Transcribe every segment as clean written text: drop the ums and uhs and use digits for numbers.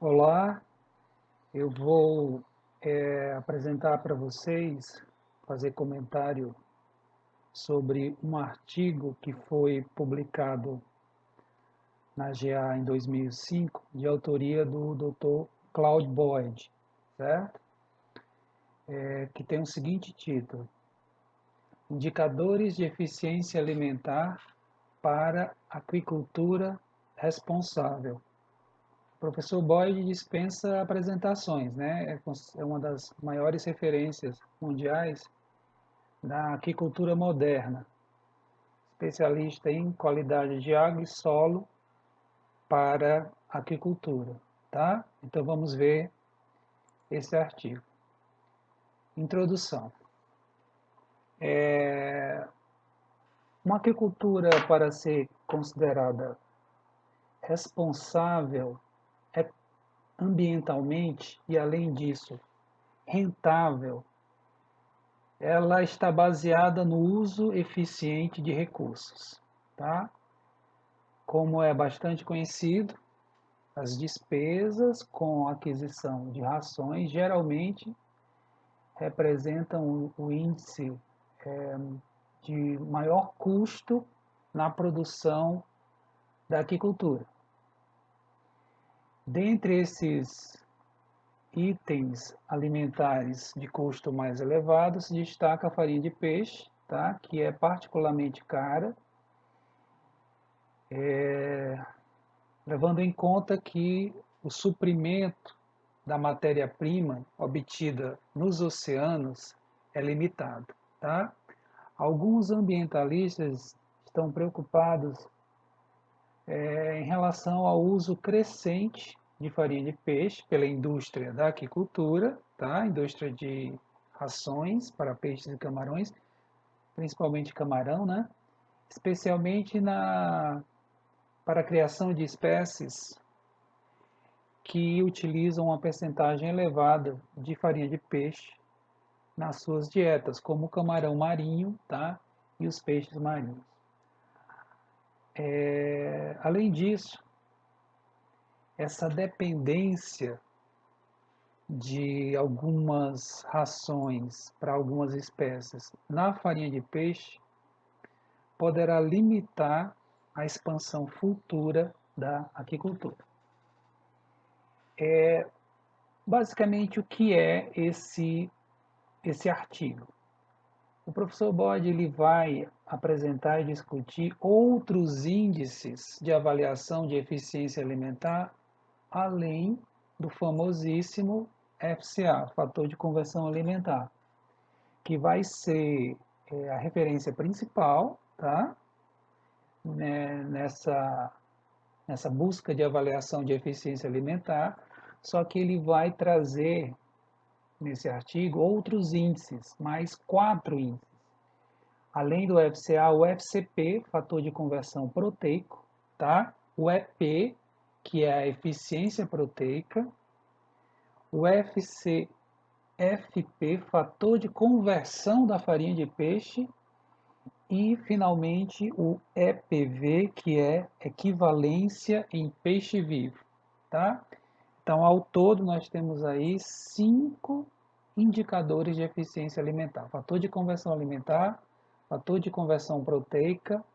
Olá, eu vou apresentar para vocês, fazer comentário sobre um artigo que foi publicado na GA em 2005, de autoria do Dr. Claude Boyd, certo? Que tem o seguinte título: Indicadores de eficiência alimentar para aquicultura responsável. O professor Boyd dispensa apresentações, né? É uma das maiores referências mundiais da aquicultura moderna, especialista em qualidade de água e solo para aquicultura, tá? Então vamos ver esse artigo. Introdução. Uma aquicultura, para ser considerada responsável, é ambientalmente e, além disso, rentável. Ela está baseada no uso eficiente de recursos, tá? Como é bastante conhecido, as despesas com aquisição de rações geralmente representam o índice de maior custo na produção da aquicultura. Dentre esses itens alimentares de custo mais elevado, se destaca a farinha de peixe, tá? Que é particularmente cara, levando em conta que o suprimento da matéria-prima obtida nos oceanos é limitado, tá? Alguns ambientalistas estão preocupados em relação ao uso crescente de farinha de peixe pela indústria da aquicultura, tá? Indústria de rações para peixes e camarões, principalmente camarão, né? Especialmente para a criação de espécies que utilizam uma percentagem elevada de farinha de peixe nas suas dietas, como o camarão marinho, tá? E os peixes marinhos. Além disso, essa dependência de algumas rações para algumas espécies na farinha de peixe poderá limitar a expansão futura da aquicultura. Basicamente, o que é esse artigo? O professor Bode ele vai apresentar e discutir outros índices de avaliação de eficiência alimentar, além do famosíssimo FCA, fator de conversão alimentar, que vai ser a referência principal, tá? Nessa busca de avaliação de eficiência alimentar, só que ele vai trazer nesse artigo outros índices, mais 4 índices. Além do FCA, o FCP, fator de conversão proteico, tá? O EP, que é a eficiência proteica, o FCFP, fator de conversão da farinha de peixe, e, finalmente, o EPV, que é equivalência em peixe vivo, tá? Então, ao todo, nós temos aí 5 indicadores de eficiência alimentar: fator de conversão alimentar, fator de conversão proteica,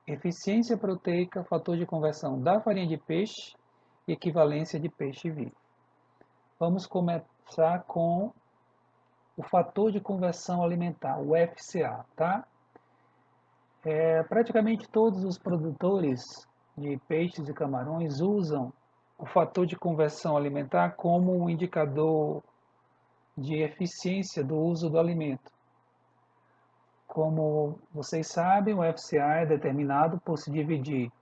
eficiência proteica, fator de conversão da farinha de peixe e equivalência de peixe vivo. Vamos começar com o fator de conversão alimentar, o FCA, tá? Praticamente todos os produtores de peixes e camarões usam o fator de conversão alimentar como um indicador de eficiência do uso do alimento. Como vocês sabem, o FCA é determinado por se dividir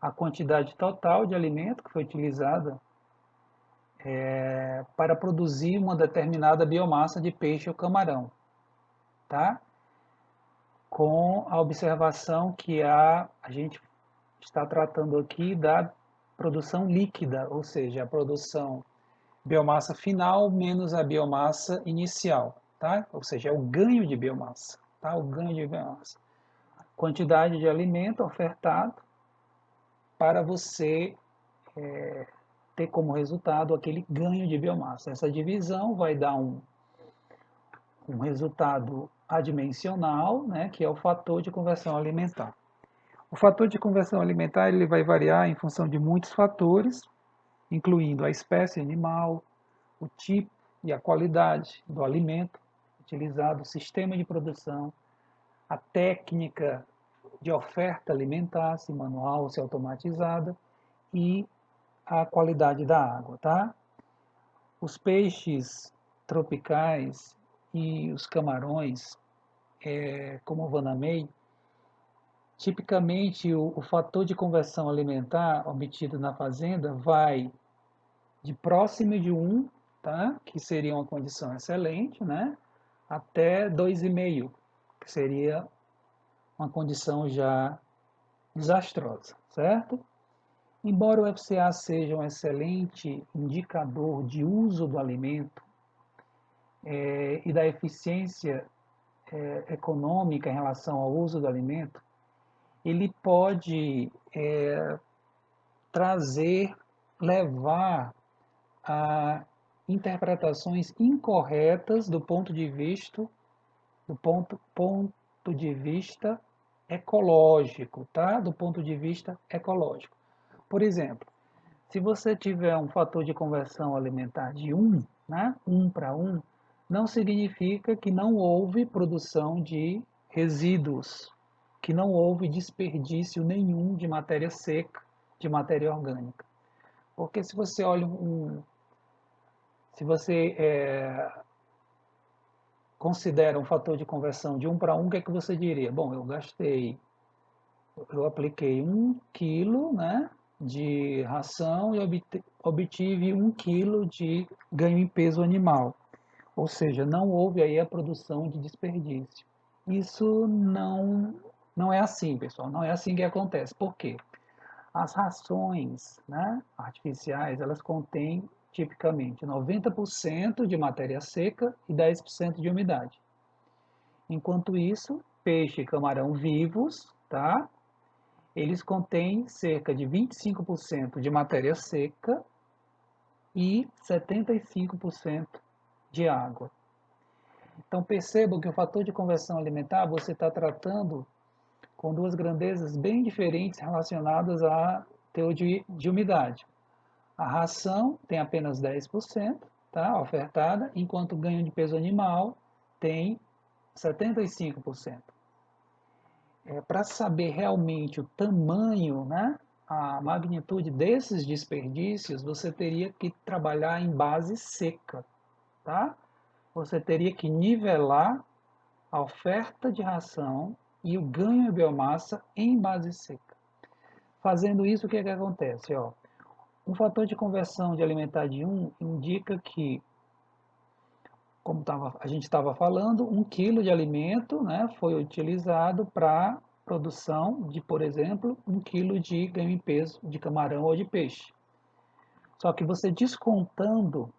a quantidade total de alimento que foi utilizada para produzir uma determinada biomassa de peixe ou camarão, tá? Com a observação que a gente está tratando aqui da produção líquida, ou seja, a produção biomassa final menos a biomassa inicial, tá? Ou seja, é o ganho de biomassa, tá? O ganho de biomassa. Quantidade de alimento ofertado para você ter como resultado aquele ganho de biomassa. Essa divisão vai dar um resultado adimensional, né, que é o fator de conversão alimentar. O fator de conversão alimentar ele vai variar em função de muitos fatores, incluindo a espécie animal, o tipo e a qualidade do alimento utilizado, o sistema de produção, a técnica de oferta alimentar, se manual ou se automatizada, e a qualidade da água, tá? Os peixes tropicais e os camarões, como o vanamei, tipicamente o fator de conversão alimentar obtido na fazenda vai de próximo de 1, tá? Que seria uma condição excelente, né? Até 2,5, que seria uma condição já desastrosa, certo? Embora o FCA seja um excelente indicador de uso do alimento e da eficiência econômica em relação ao uso do alimento, ele pode levar a interpretações incorretas do ponto de vista ecológico, tá? Do ponto de vista ecológico. Por exemplo, se você tiver um fator de conversão alimentar de 1, né? 1 para 1, não significa que não houve produção de resíduos, que não houve desperdício nenhum de matéria seca, de matéria orgânica. Porque se você olha se você considera um fator de conversão de 1 para 1, o que é que você diria? Bom, eu apliquei 1 quilo, né, de ração e obtive 1 quilo de ganho em peso animal. Ou seja, não houve aí a produção de desperdício. Isso não é assim, pessoal. Não é assim que acontece. Por quê? As rações, né, artificiais, elas contêm tipicamente 90% de matéria seca e 10% de umidade. Enquanto isso, peixe e camarão vivos, tá? Eles contêm cerca de 25% de matéria seca e 75% de água. Então percebam que o fator de conversão alimentar você está tratando com duas grandezas bem diferentes relacionadas a teor de umidade. A ração tem apenas 10%, tá, ofertada, enquanto o ganho de peso animal tem 75%. Para saber realmente o tamanho, né, a magnitude desses desperdícios, você teria que trabalhar em base seca, tá? Você teria que nivelar a oferta de ração e o ganho de biomassa em base seca. Fazendo isso, o que acontece? Ó, um fator de conversão de alimentar de 1 indica que, como a gente estava falando, 1 quilo de alimento, né, foi utilizado para produção de, por exemplo, 1 quilo de ganho em peso de camarão ou de peixe. Só que você descontando,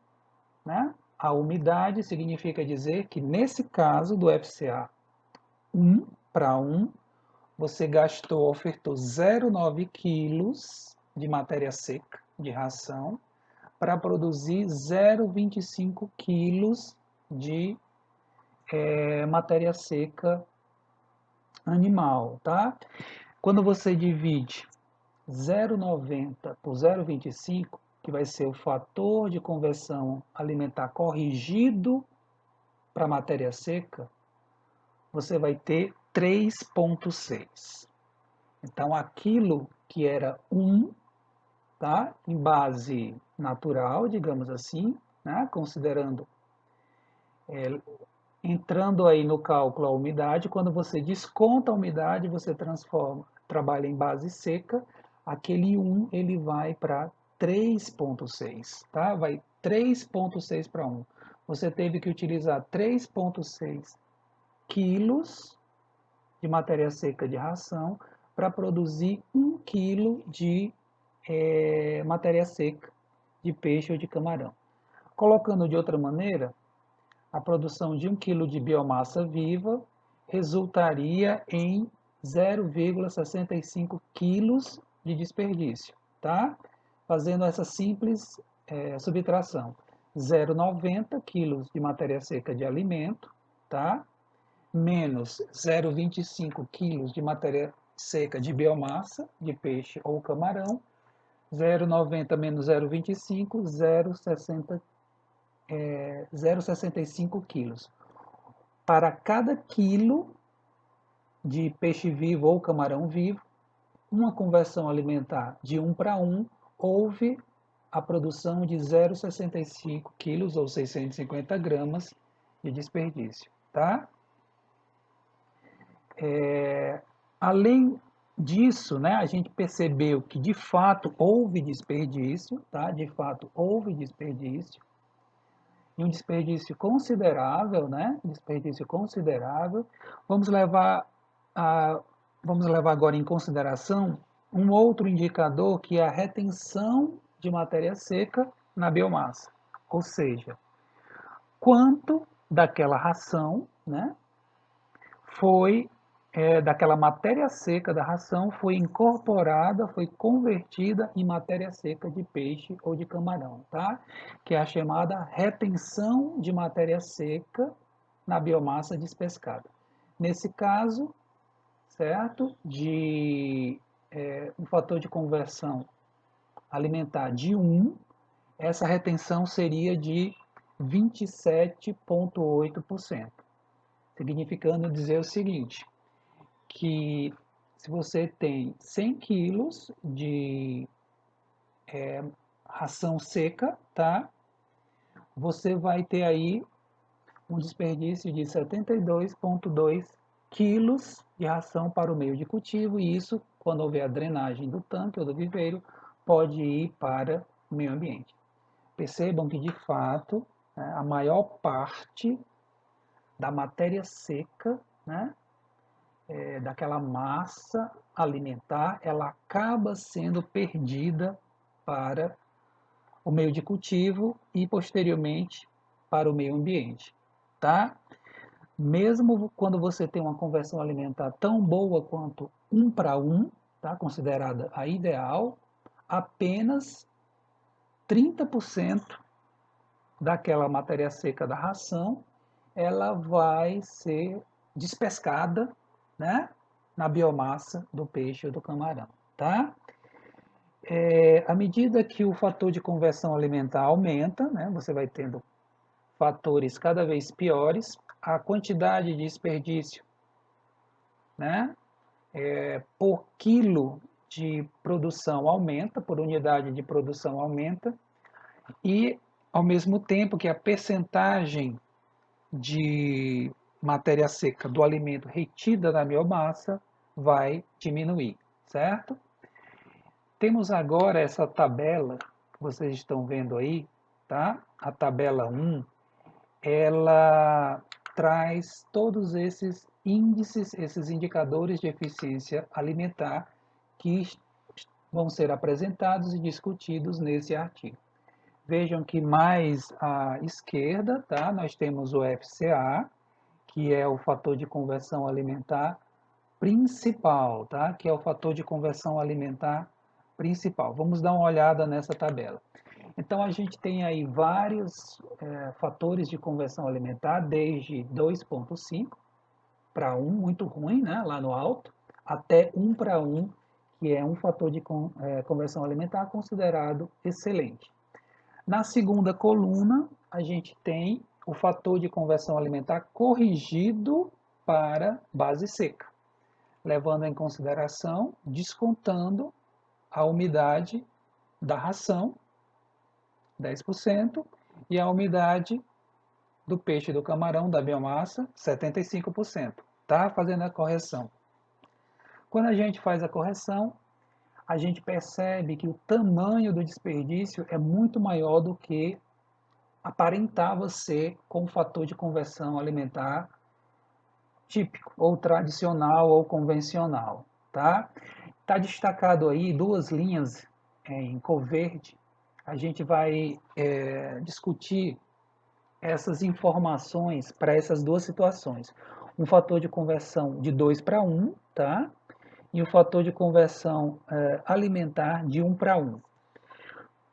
né, a umidade significa dizer que nesse caso do FCA 1 para 1, você ofertou 0,9 quilos de matéria seca, de ração, para produzir 0,25 quilos de matéria seca animal, tá? Quando você divide 0,90 por 0,25, que vai ser o fator de conversão alimentar corrigido para matéria seca, você vai ter 3,6. Então, aquilo que era 1, tá? Em base natural, digamos assim, né? Considerando, entrando aí no cálculo a umidade, quando você desconta a umidade, você trabalha em base seca, aquele 1 ele vai para 3,6, tá? Vai 3,6 para 1. Você teve que utilizar 3,6 quilos de matéria seca de ração para produzir 1 quilo de matéria seca de peixe ou de camarão. Colocando de outra maneira, a produção de 1 quilo de biomassa viva resultaria em 0,65 quilos de desperdício, tá? fazendo essa simples subtração. 0,90 kg de matéria seca de alimento, tá? Menos 0,25 kg de matéria seca de biomassa, de peixe ou camarão, 0,90 menos 0,25, 0,65 quilos. Para cada quilo de peixe vivo ou camarão vivo, uma conversão alimentar de 1 para 1, houve a produção de 0,65 quilos ou 650 gramas de desperdício, tá? Além disso, né, a gente percebeu que de fato houve desperdício, tá? De fato houve desperdício, e um desperdício considerável, né? Desperdício considerável. Vamos levar agora em consideração um outro indicador que é a retenção de matéria seca na biomassa, ou seja, quanto daquela ração, né, foi daquela matéria seca da ração foi incorporada, foi convertida em matéria seca de peixe ou de camarão, tá? Que é a chamada retenção de matéria seca na biomassa despescada. Nesse caso, certo, de um fator de conversão alimentar de 1, essa retenção seria de 27,8%, significando dizer o seguinte, que se você tem 100 quilos de ração seca, tá? Você vai ter aí um desperdício de 72,2 quilos de ração para o meio de cultivo, e isso, quando houver a drenagem do tanque ou do viveiro, pode ir para o meio ambiente. Percebam que, de fato, né, a maior parte da matéria seca, né, daquela massa alimentar, ela acaba sendo perdida para o meio de cultivo e posteriormente para o meio ambiente, tá? Mesmo quando você tem uma conversão alimentar tão boa quanto 1 para 1, tá? Considerada a ideal, apenas 30% daquela matéria seca da ração, ela vai ser despescada, né, na biomassa do peixe ou do camarão, tá? À medida que o fator de conversão alimentar aumenta, né, você vai tendo fatores cada vez piores, a quantidade de desperdício, né, por quilo de produção aumenta, por unidade de produção aumenta, e ao mesmo tempo que a percentagem de matéria seca do alimento retida na biomassa vai diminuir, certo? Temos agora essa tabela que vocês estão vendo aí, tá? A tabela 1, ela traz todos esses índices, esses indicadores de eficiência alimentar que vão ser apresentados e discutidos nesse artigo. Vejam que mais à esquerda, tá? Nós temos o FCA, que é o fator de conversão alimentar principal, tá? Que é o fator de conversão alimentar principal. Vamos dar uma olhada nessa tabela. Então, a gente tem aí vários fatores de conversão alimentar, desde 2,5 para 1, muito ruim, né? Lá no alto, até 1 para 1, que é um fator de conversão alimentar considerado excelente. Na segunda coluna, a gente tem o fator de conversão alimentar corrigido para base seca, levando em consideração, descontando a umidade da ração, 10%, e a umidade do peixe e do camarão, da biomassa, 75%. Tá fazendo a correção. Quando a gente faz a correção, a gente percebe que o tamanho do desperdício é muito maior do que aparentava ser com o fator de conversão alimentar típico, ou tradicional, ou convencional, tá? Tá destacado aí duas linhas em cor verde. A gente vai discutir essas informações para essas duas situações. Um fator de conversão de 2 para 1, tá? E o fator de conversão alimentar de 1 para 1.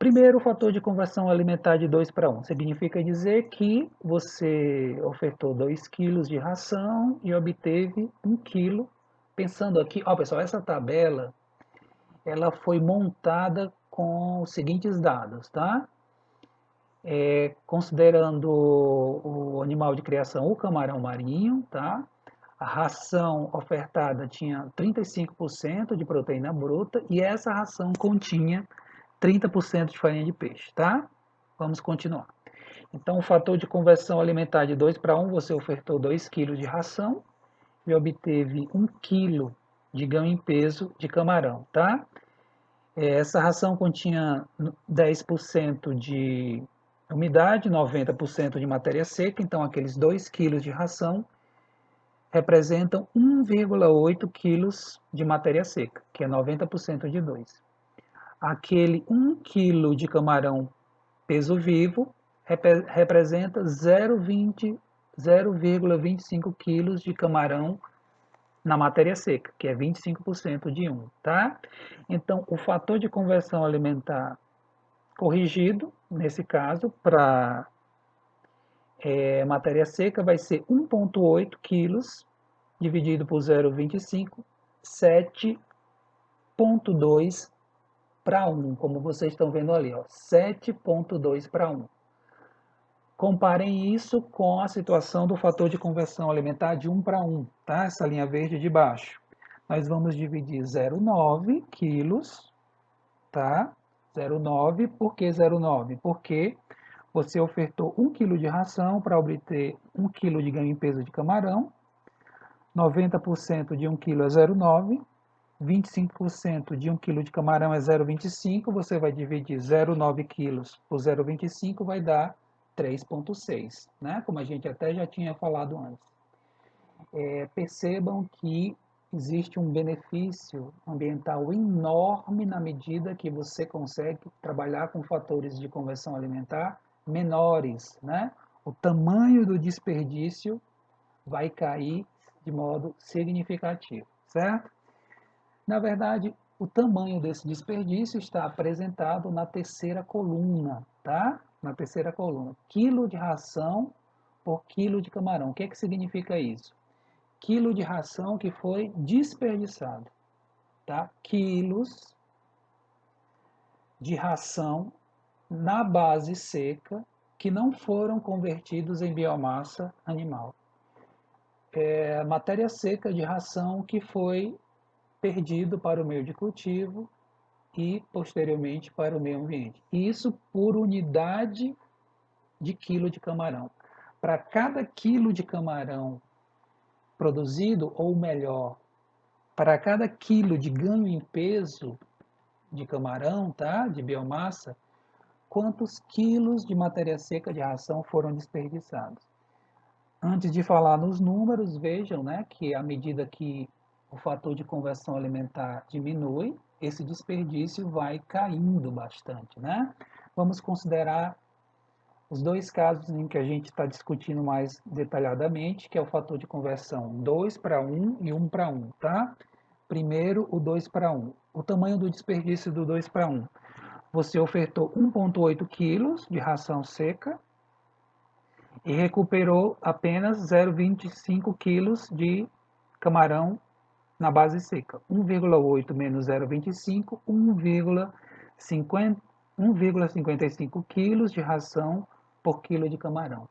Primeiro, o fator de conversão alimentar de 2 para 1. Significa dizer que você ofertou 2 quilos de ração e obteve 1 quilo. Pensando aqui, ó pessoal, essa tabela ela foi montada com os seguintes dados, tá? Considerando o animal de criação, o camarão marinho, tá? A ração ofertada tinha 35% de proteína bruta e essa ração continha 30% de farinha de peixe, tá? Vamos continuar. Então, o fator de conversão alimentar de 2 para 1, você ofertou 2 kg de ração e obteve 1 kg de ganho em peso de camarão, tá? Essa ração continha 10% de umidade, 90% de matéria seca, então aqueles 2 kg de ração representam 1,8 kg de matéria seca, que é 90% de 2. Aquele 1 kg de camarão peso vivo representa 0,25 kg de camarão na matéria seca, que é 25% de 1, tá? Então, o fator de conversão alimentar corrigido, nesse caso, para matéria seca, vai ser 1,8 kg dividido por 0,25, 7,2 para 1, como vocês estão vendo ali, ó, 7,2 para 1. Comparem isso com a situação do fator de conversão alimentar de 1 para 1, tá? Essa linha verde de baixo. Nós vamos dividir 0,9 quilos, tá? 0,9, por que 0,9? Porque você ofertou 1 kg de ração para obter 1 kg de ganho em peso de camarão, 90% de 1 kg é 0,9, 25% de 1 kg de camarão é 0,25, você vai dividir 0,9 kg por 0,25, vai dar 3,6, né? Como a gente até já tinha falado antes. Percebam que existe um benefício ambiental enorme na medida que você consegue trabalhar com fatores de conversão alimentar menores, né? O tamanho do desperdício vai cair de modo significativo, certo? Na verdade, o tamanho desse desperdício está apresentado na terceira coluna, tá? Na terceira coluna. Quilo de ração por quilo de camarão. O que é que significa isso? Quilo de ração que foi desperdiçado, tá? Quilos de ração na base seca que não foram convertidos em biomassa animal. Matéria seca de ração que foi perdido para o meio de cultivo e posteriormente para o meio ambiente. Isso por unidade de quilo de camarão. Para cada quilo de camarão produzido, ou melhor, para cada quilo de ganho em peso de camarão, tá? De biomassa, quantos quilos de matéria seca de ração foram desperdiçados? Antes de falar nos números, vejam, né, que à medida que o fator de conversão alimentar diminui, esse desperdício vai caindo bastante, né? Vamos considerar os dois casos em que a gente está discutindo mais detalhadamente, que é o fator de conversão 2 para 1 e 1 para 1, tá? Primeiro, o 2 para 1. O tamanho do desperdício do 2 para 1. Você ofertou 1,8 quilos de ração seca e recuperou apenas 0,25 quilos de camarão na base seca. 1,8 menos 0,25, 1,55 quilos de ração por quilo de camarão,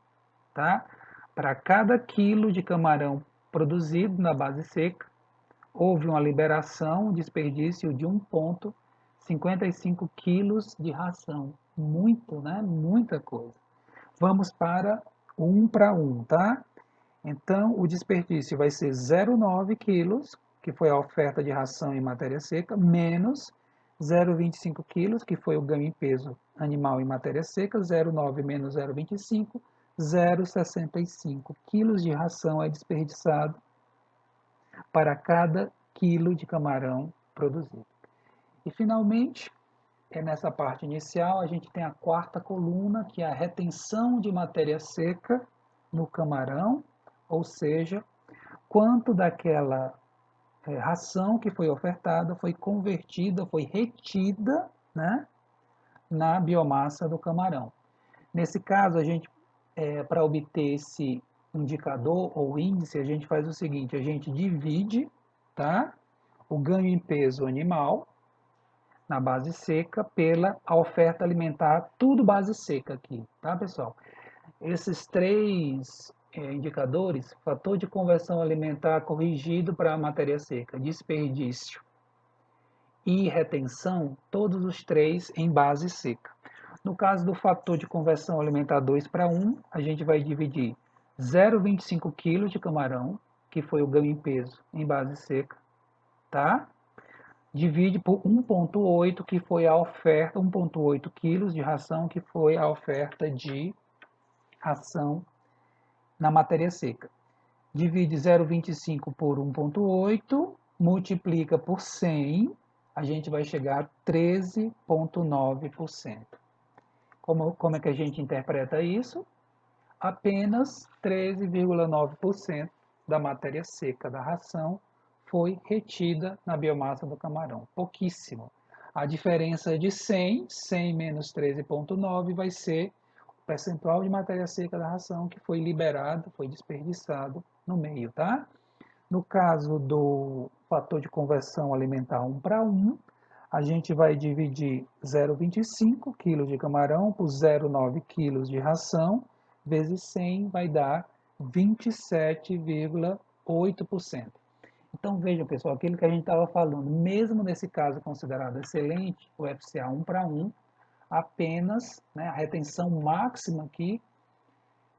tá? Para cada quilo de camarão produzido na base seca, houve uma liberação, um desperdício de 1,55 quilos de ração. Muito, né? Muita coisa. Vamos para 1 para 1, tá? Então, o desperdício vai ser 0,9 quilos, que foi a oferta de ração em matéria seca, menos 0,25 quilos, que foi o ganho em peso animal em matéria seca, 0,9 menos 0,25, 0,65 quilos de ração é desperdiçado para cada quilo de camarão produzido. E, finalmente, nessa parte inicial, a gente tem a quarta coluna, que é a retenção de matéria seca no camarão, ou seja, quanto daquela ração que foi ofertada foi convertida, foi retida, né, na biomassa do camarão. Nesse caso, a gente, para obter esse indicador ou índice, a gente faz o seguinte, a gente divide, tá, o ganho em peso animal na base seca pela oferta alimentar, tudo base seca aqui, tá, pessoal? Esses três indicadores, fator de conversão alimentar corrigido para a matéria seca, desperdício e retenção, todos os três em base seca. No caso do fator de conversão alimentar 2 para 1, a gente vai dividir 0,25 kg de camarão, que foi o ganho em peso em base seca, tá? Divide por 1,8, que foi a oferta, 1,8 quilos de ração, que foi a oferta de ração na matéria seca. Divide 0,25 por 1,8, multiplica por 100, a gente vai chegar a 13,9%. Como é que a gente interpreta isso? Apenas 13,9% da matéria seca da ração foi retida na biomassa do camarão. Pouquíssimo. A diferença de 100 menos 13,9 vai ser o percentual de matéria seca da ração que foi liberado, foi desperdiçado no meio, tá? No caso do fator de conversão alimentar 1 para 1, a gente vai dividir 0,25 kg de camarão por 0,9 kg de ração, vezes 100 vai dar 27,8%. Então vejam, pessoal, aquilo que a gente estava falando, mesmo nesse caso considerado excelente, o FCA 1 para 1, apenas, né, a retenção máxima aqui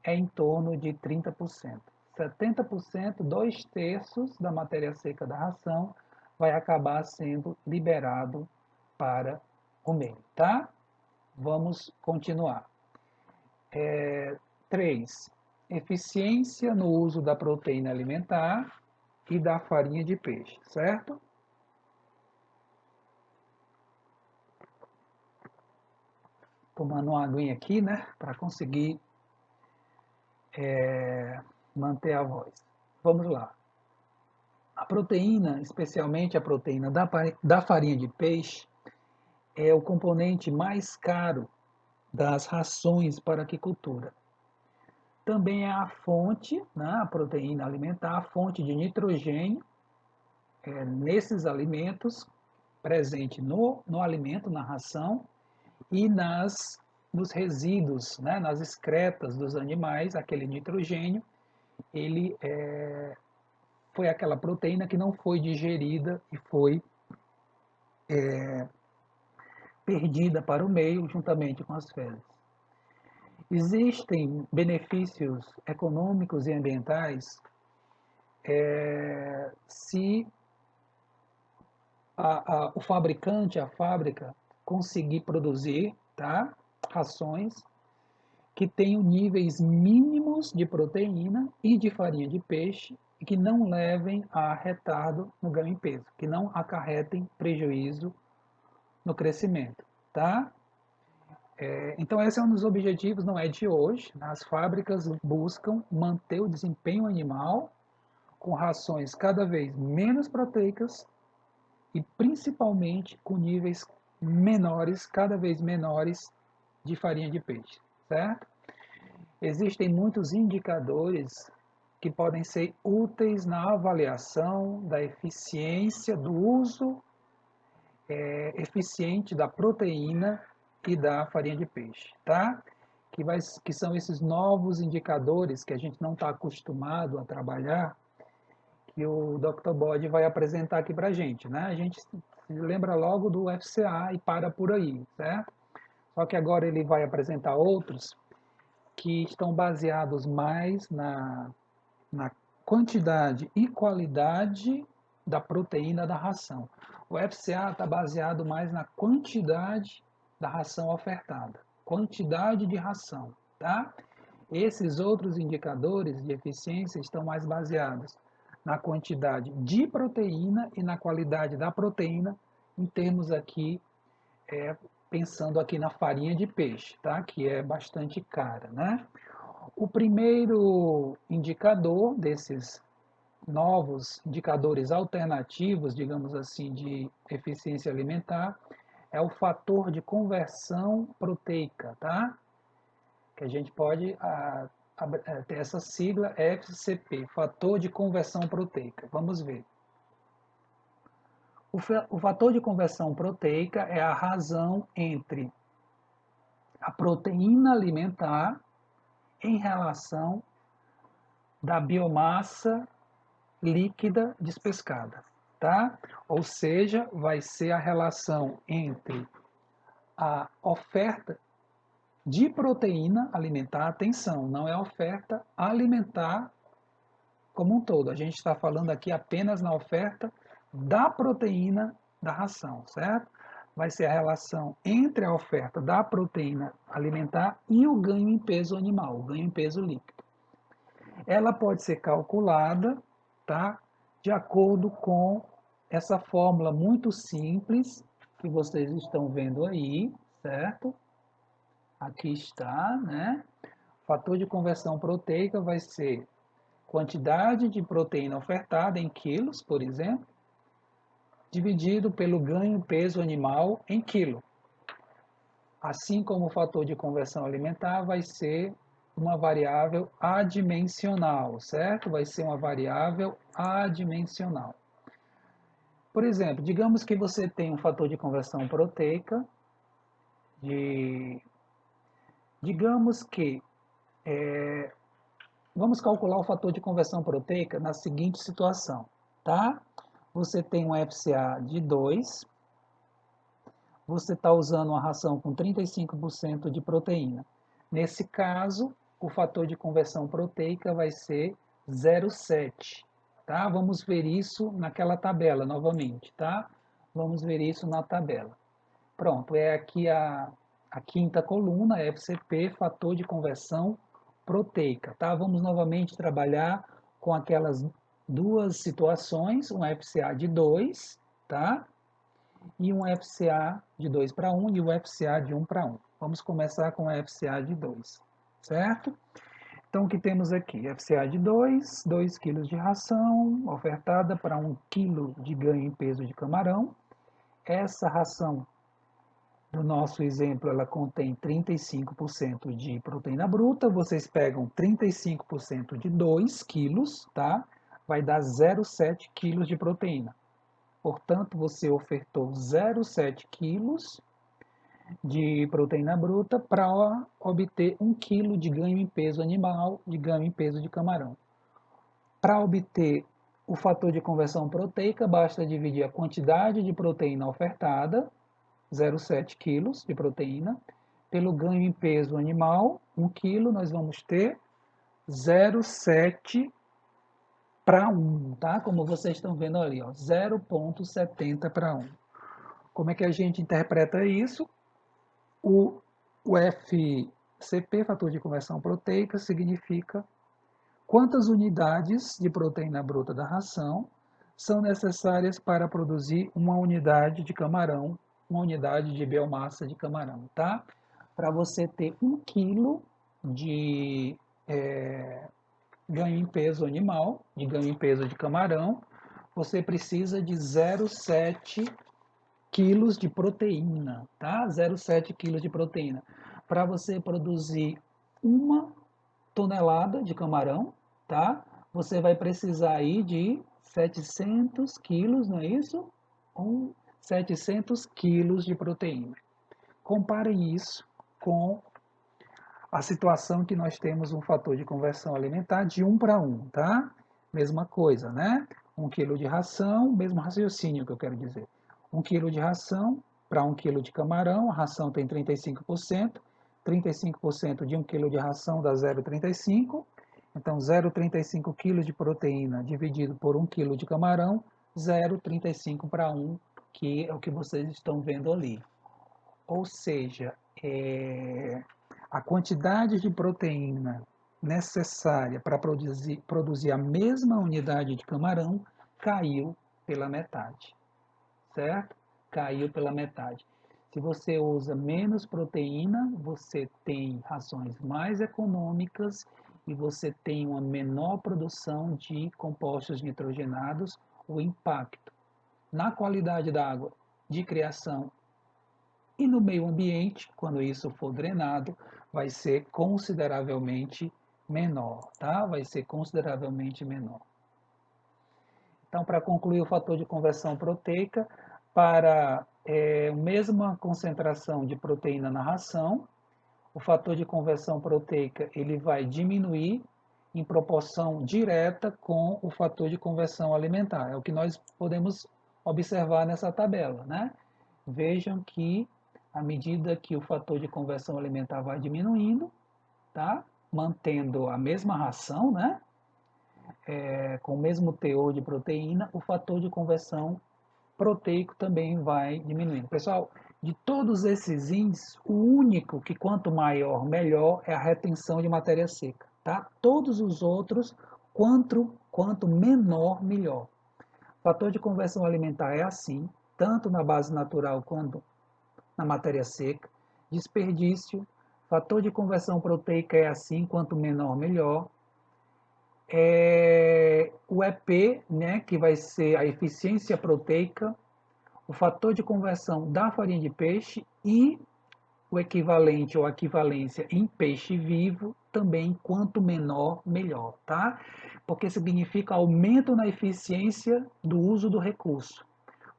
é em torno de 30%. 70%, 2/3 da matéria seca da ração vai acabar sendo liberado para o meio, tá? Vamos continuar. 3. Eficiência no uso da proteína alimentar e da farinha de peixe, certo? Tomando uma aguinha aqui, né, para conseguir manter a voz. Vamos lá. A proteína, especialmente a proteína da farinha de peixe, é o componente mais caro das rações para a aquicultura. Também é a fonte, né, a proteína alimentar, a fonte de nitrogênio nesses alimentos, presente no alimento, na ração, e nos resíduos, né, nas excretas dos animais, aquele nitrogênio, ele foi aquela proteína que não foi digerida e foi perdida para o meio juntamente com as fezes. Existem benefícios econômicos e ambientais se o fabricante, a fábrica, conseguir produzir, tá, rações que tenham níveis mínimos de proteína e de farinha de peixe e que não levem a retardo no ganho em peso, que não acarretem prejuízo no crescimento, tá? Então esse é um dos objetivos, não é de hoje. As fábricas buscam manter o desempenho animal com rações cada vez menos proteicas e principalmente com níveis menores, cada vez menores de farinha de peixe, certo? Existem muitos indicadores que podem ser úteis na avaliação da eficiência do uso eficiente da proteína e da farinha de peixe, tá? Que são esses novos indicadores que a gente não está acostumado a trabalhar, que o Dr. Bode vai apresentar aqui para a gente, né? A gente se lembra logo do FCA e para por aí, certo? Só que agora ele vai apresentar outros que estão baseados mais na quantidade e qualidade da proteína da ração. O FCA está baseado mais na quantidade da ração ofertada, quantidade de ração, tá? Esses outros indicadores de eficiência estão mais baseados na quantidade de proteína e na qualidade da proteína, em termos aqui, pensando aqui na farinha de peixe, tá? Que é bastante cara, né? O primeiro indicador desses novos indicadores alternativos, digamos assim, de eficiência alimentar, é o fator de conversão proteica, tá? Que a gente pode ter essa sigla FCP, fator de conversão proteica. Vamos ver. O fator de conversão proteica é a razão entre a proteína alimentar em relação da biomassa líquida despescada, tá? Ou seja, vai ser a relação entre a oferta de proteína alimentar, atenção, não é a oferta alimentar como um todo. A gente está falando aqui apenas na oferta da proteína da ração, certo? Vai ser a relação entre a oferta da proteína alimentar e o ganho em peso animal, o ganho em peso líquido. Ela pode ser calculada, tá? De acordo com essa fórmula muito simples que vocês estão vendo aí, certo? Aqui está, né? O fator de conversão proteica vai ser quantidade de proteína ofertada em quilos, por exemplo, dividido pelo ganho peso animal em quilo. Assim como o fator de conversão alimentar vai ser uma variável adimensional, certo? Vai ser uma variável adimensional. Por exemplo, digamos que você tem um fator de conversão proteica de... Digamos que vamos calcular o fator de conversão proteica na seguinte situação, tá? Você tem um FCA de 2, você está usando uma ração com 35% de proteína. Nesse caso, o fator de conversão proteica vai ser 0,7, tá? Vamos ver isso naquela tabela novamente, tá? Vamos ver isso na tabela. Pronto, é aqui a quinta coluna, FCP, fator de conversão proteica, tá? Vamos novamente trabalhar com aquelas duas situações, um FCA de 2, tá? E um FCA de 2 para 1 e o FCA de 1 para 1. Vamos começar com o FCA de 2, certo? Então, o que temos aqui? FCA de 2, 2 kg de ração ofertada para 1 kg de ganho em peso de camarão. Essa ração, no nosso exemplo, ela contém 35% de proteína bruta. Vocês pegam 35% de 2 quilos, tá? Vai dar 0,7 quilos de proteína. Portanto, você ofertou 0,7 quilos de proteína bruta para obter 1 quilo de ganho em peso animal, de ganho em peso de camarão. Para obter o fator de conversão proteica, basta dividir a quantidade de proteína ofertada, 0,7 quilos de proteína, pelo ganho em peso animal, 1 quilo, nós vamos ter 0,7 para 1, tá? Como vocês estão vendo ali, ó, 0,70 para 1. Como é que a gente interpreta isso? O FCP, fator de conversão proteica, significa quantas unidades de proteína bruta da ração são necessárias para produzir uma unidade de camarão, uma unidade de biomassa de camarão, tá? Para você ter 1 quilo de ganho em peso animal, de ganho em peso de camarão, você precisa de 0,7 quilos de proteína, tá? 0,7 quilos de proteína. Para você produzir 1 tonelada de camarão, tá? Você vai precisar aí de 700 quilos, não é isso? 700 quilos de proteína. Comparem isso com a situação que nós temos um fator de conversão alimentar de 1 para 1, tá? Mesma coisa, né? 1 quilo de ração, mesmo raciocínio que eu quero dizer. 1 quilo de ração para 1 quilo de camarão, a ração tem 35%, 35% de 1 quilo de ração dá 0,35, então 0,35 kg de proteína dividido por 1 quilo de camarão, 0,35 para 1, que é o que vocês estão vendo ali. Ou seja, a quantidade de proteína necessária para produzir a mesma unidade de camarão caiu pela metade, certo? Caiu pela metade. Se você usa menos proteína, você tem rações mais econômicas e você tem uma menor produção de compostos nitrogenados. O impacto na qualidade da água de criação E no meio ambiente, quando isso for drenado, vai ser consideravelmente menor, tá? Vai ser consideravelmente menor. Então, para concluir o fator de conversão proteica, para a mesma concentração de proteína na ração, o fator de conversão proteica ele vai diminuir em proporção direta com o fator de conversão alimentar. É o que nós podemos observar nessa tabela, né? Vejam que à medida que o fator de conversão alimentar vai diminuindo, tá? Mantendo a mesma ração, né? Com o mesmo teor de proteína, o fator de conversão proteico também vai diminuindo. Pessoal, de todos esses índices, o único que quanto maior, melhor é a retenção de matéria seca, tá? Todos os outros, quanto menor, melhor. O fator de conversão alimentar é assim, tanto na base natural quanto na matéria seca. Desperdício, fator de conversão proteica é assim, quanto menor, melhor. O EP, né, que vai ser a eficiência proteica, o fator de conversão da farinha de peixe e o equivalente ou equivalência em peixe vivo, também quanto menor, melhor, tá? Porque significa aumento na eficiência do uso do recurso.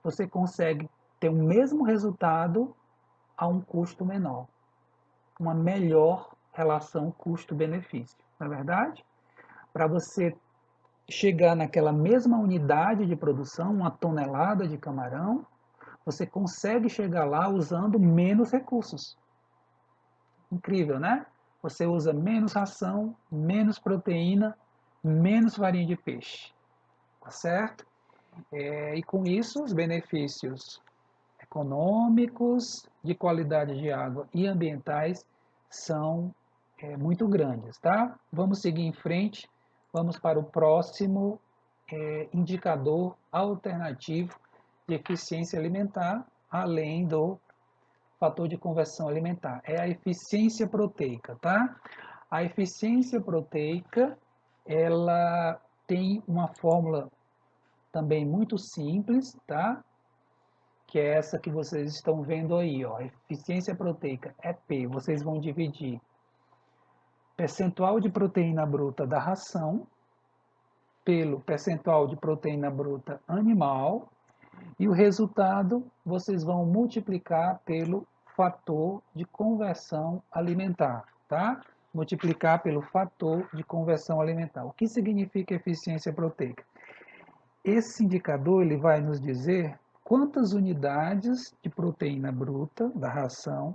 Você consegue ter o mesmo resultado a um custo menor, uma melhor relação custo-benefício, não é verdade? Para você chegar naquela mesma unidade de produção, uma tonelada de camarão, você consegue chegar lá usando menos recursos. Incrível, né? Você usa menos ração, menos proteína, menos farinha de peixe, tá certo? E com isso, os benefícios econômicos, de qualidade de água e ambientais são muito grandes, tá? Vamos seguir em frente, vamos para o próximo indicador alternativo de eficiência alimentar, além do fator de conversão alimentar. É a eficiência proteica, tá? A eficiência proteica, ela tem uma fórmula também muito simples, tá? Que é essa que vocês estão vendo aí, ó. Eficiência proteica é P. Vocês vão dividir percentual de proteína bruta da ração pelo percentual de proteína bruta animal e o resultado vocês vão multiplicar pelo fator de conversão alimentar, tá? Multiplicar pelo fator de conversão alimentar. O que significa eficiência proteica? Esse indicador ele vai nos dizer quantas unidades de proteína bruta da ração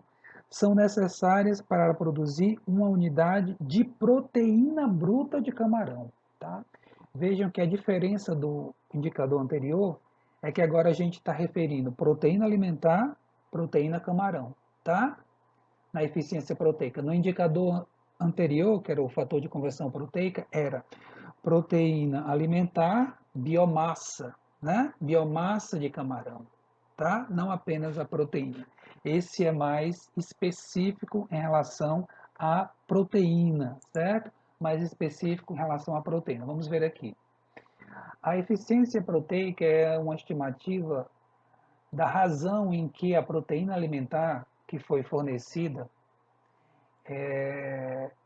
são necessárias para produzir uma unidade de proteína bruta de camarão, tá? Vejam que a diferença do indicador anterior é que agora a gente está referindo proteína alimentar, proteína camarão, tá? Na eficiência proteica. No indicador anterior, que era o fator de conversão proteica, era proteína alimentar, biomassa, né? Biomassa de camarão, tá? Não apenas a proteína. Esse é mais específico em relação à proteína, certo? Mais específico em relação à proteína. Vamos ver aqui. A eficiência proteica é uma estimativa da razão em que a proteína alimentar que foi fornecida,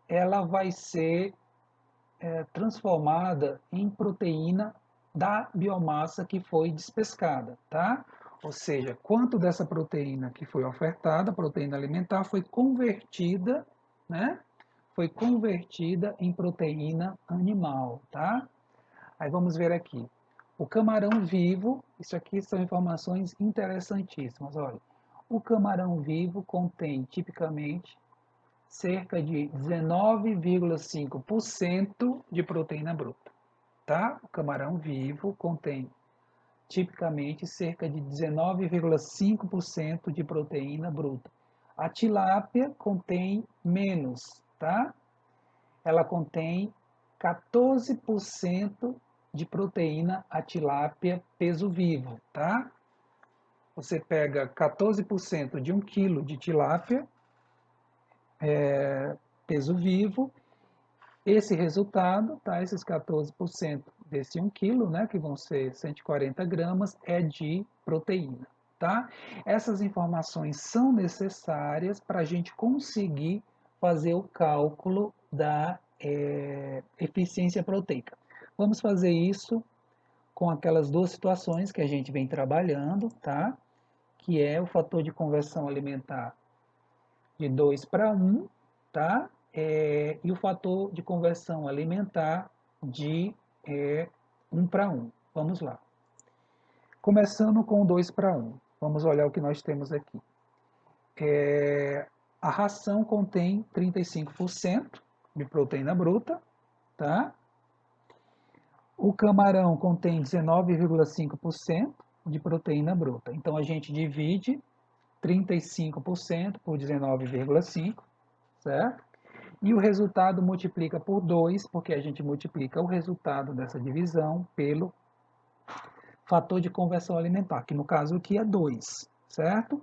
ela vai ser transformada em proteína da biomassa que foi despescada, tá? Ou seja, quanto dessa proteína que foi ofertada, proteína alimentar, foi convertida, né? Foi convertida em proteína animal, tá? Aí vamos ver aqui. O camarão vivo, isso aqui são informações interessantíssimas, olha. O camarão vivo contém tipicamente cerca de 19,5% de proteína bruta, tá? O camarão vivo contém tipicamente cerca de 19,5% de proteína bruta. A tilápia contém menos, tá? Ela contém 14% de proteína a tilápia peso vivo, tá? Você pega 14% de 1 quilo de tilápia peso vivo, esse resultado, tá? Esses 14% desse 1 quilo, né, que vão ser 140 gramas, é de proteína, tá? Essas informações são necessárias para a gente conseguir fazer o cálculo da eficiência proteica. Vamos fazer isso com aquelas duas situações que a gente vem trabalhando, tá? Que é o fator de conversão alimentar de 2 para 1, tá? E o fator de conversão alimentar de 1 para 1. Vamos lá. Começando com 2 para 1. Vamos olhar o que nós temos aqui. A ração contém 35% de proteína bruta, tá? O camarão contém 19,5% de proteína bruta. Então a gente divide 35% por 19,5%, certo? E o resultado multiplica por 2, porque a gente multiplica o resultado dessa divisão pelo fator de conversão alimentar, que no caso aqui é 2, certo?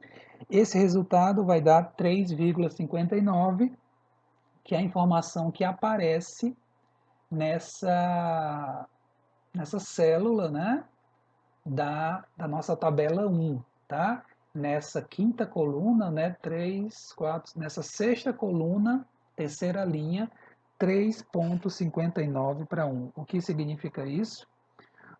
Esse resultado vai dar 3,59, que é a informação que aparece nessa célula, né, da nossa tabela 1, tá? Nessa quinta coluna, né, 3, 4, nessa sexta coluna, terceira linha, 3,59 para 1. O que significa isso?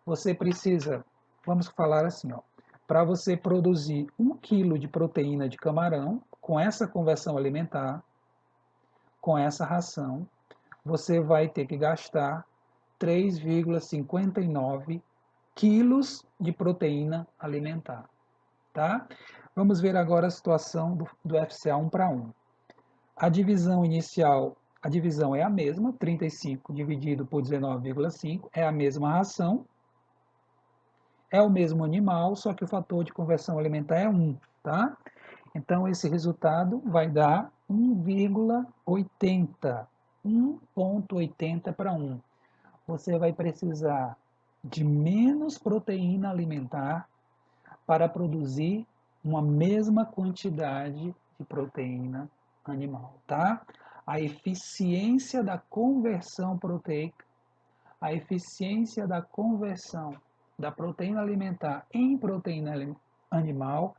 Você precisa, vamos falar assim, ó, para você produzir 1 kg de proteína de camarão, com essa conversão alimentar, com essa ração, você vai ter que gastar 3,59 quilos de proteína alimentar, tá? Vamos ver agora a situação do FCA 1 para 1. A divisão inicial, a divisão é a mesma, 35 dividido por 19,5, é a mesma ração, é o mesmo animal, só que o fator de conversão alimentar é 1, tá? Então, esse resultado vai dar 1,80, 1,80 para 1. Você vai precisar de menos proteína alimentar para produzir uma mesma quantidade de proteína animal, tá? A eficiência da conversão proteica, a eficiência da conversão da proteína alimentar em proteína animal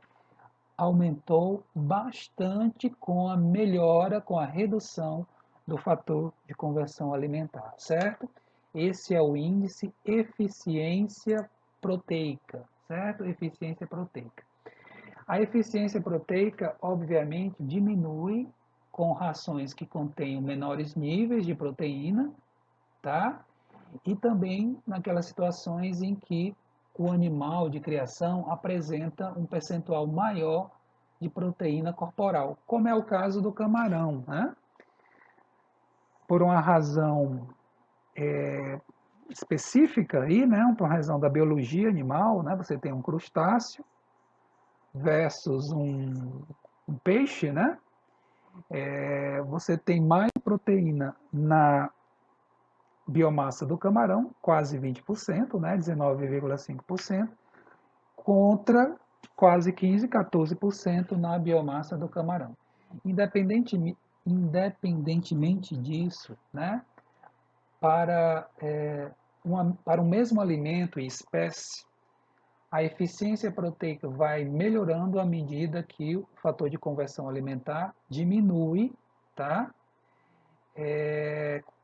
aumentou bastante com a melhora, com a redução do fator de conversão alimentar, certo? Esse é o índice eficiência proteica, certo? Eficiência proteica. A eficiência proteica, obviamente, diminui com rações que contenham menores níveis de proteína, tá? E também naquelas situações em que o animal de criação apresenta um percentual maior de proteína corporal, como é o caso do camarão, né? Por uma razão específica aí, né? Por uma razão da biologia animal, né? Você tem um crustáceo versus um peixe, né? Você tem mais proteína na biomassa do camarão, quase 20%, né? 19,5%, contra quase 15, 14% na biomassa do camarão. Independentemente disso, né, para o mesmo alimento e espécie, a eficiência proteica vai melhorando à medida que o fator de conversão alimentar diminui, tá?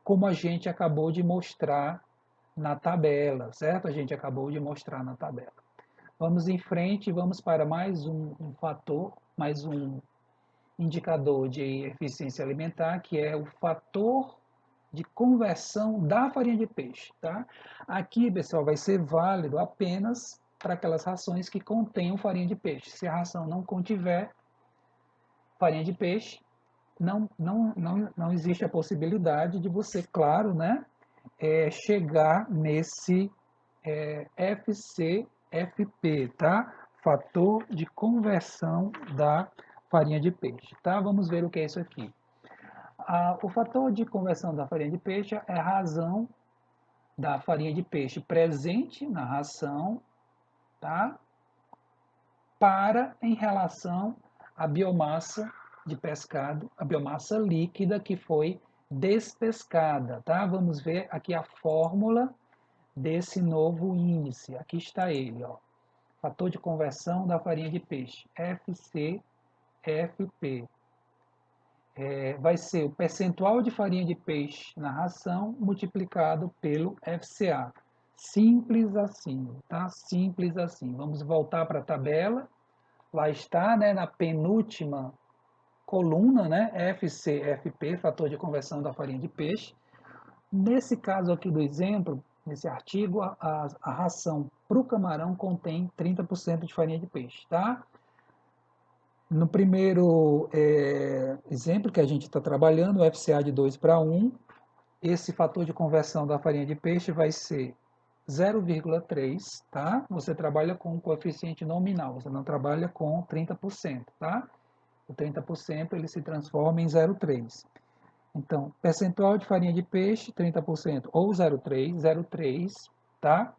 Como a gente acabou de mostrar na tabela, certo? A gente acabou de mostrar na tabela. Vamos em frente e vamos para mais um fator, mais um indicador de eficiência alimentar, que é o fator de conversão da farinha de peixe, tá? Aqui, pessoal, vai ser válido apenas para aquelas rações que contenham farinha de peixe. Se a ração não contiver farinha de peixe, não existe a possibilidade de você, claro, né, chegar nesse FCFP, tá? Fator de conversão da farinha de peixe, tá? Vamos ver o que é isso aqui. O fator de conversão da farinha de peixe é a razão da farinha de peixe presente na ração, tá? Em relação à biomassa de pescado, a biomassa líquida que foi despescada, tá? Vamos ver aqui a fórmula desse novo índice. Aqui está ele, ó. fator de conversão da farinha de peixe, FCFP. Vai ser o percentual de farinha de peixe na ração multiplicado pelo FCA. Simples assim, tá? Simples assim. Vamos voltar para a tabela. Lá está, né, na penúltima coluna, né, FCFP, fator de conversão da farinha de peixe. Nesse caso aqui do exemplo, nesse artigo, a ração para o camarão contém 30% de farinha de peixe, tá? No primeiro exemplo que a gente está trabalhando, o FCA de 2 para 1, esse fator de conversão da farinha de peixe vai ser 0,3, tá? Você trabalha com o coeficiente nominal, você não trabalha com 30%, tá? O 30% ele se transforma em 0,3. Então, percentual de farinha de peixe, 30% ou 0,3, tá?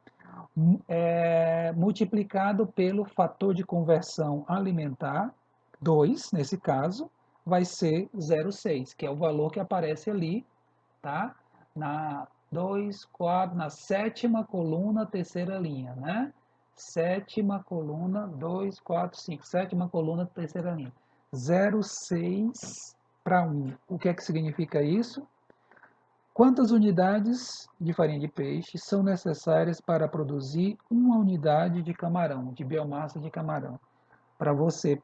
Multiplicado pelo fator de conversão alimentar, 2, nesse caso, vai ser 0,6, que é o valor que aparece ali, tá? Na 2, 4, na sétima coluna, terceira linha, né? Sétima coluna, 2, 4, 5, sétima coluna, terceira linha. 0,6 para 1. O que é que significa isso? Quantas unidades de farinha de peixe são necessárias para produzir uma unidade de camarão, de biomassa de camarão? Para você,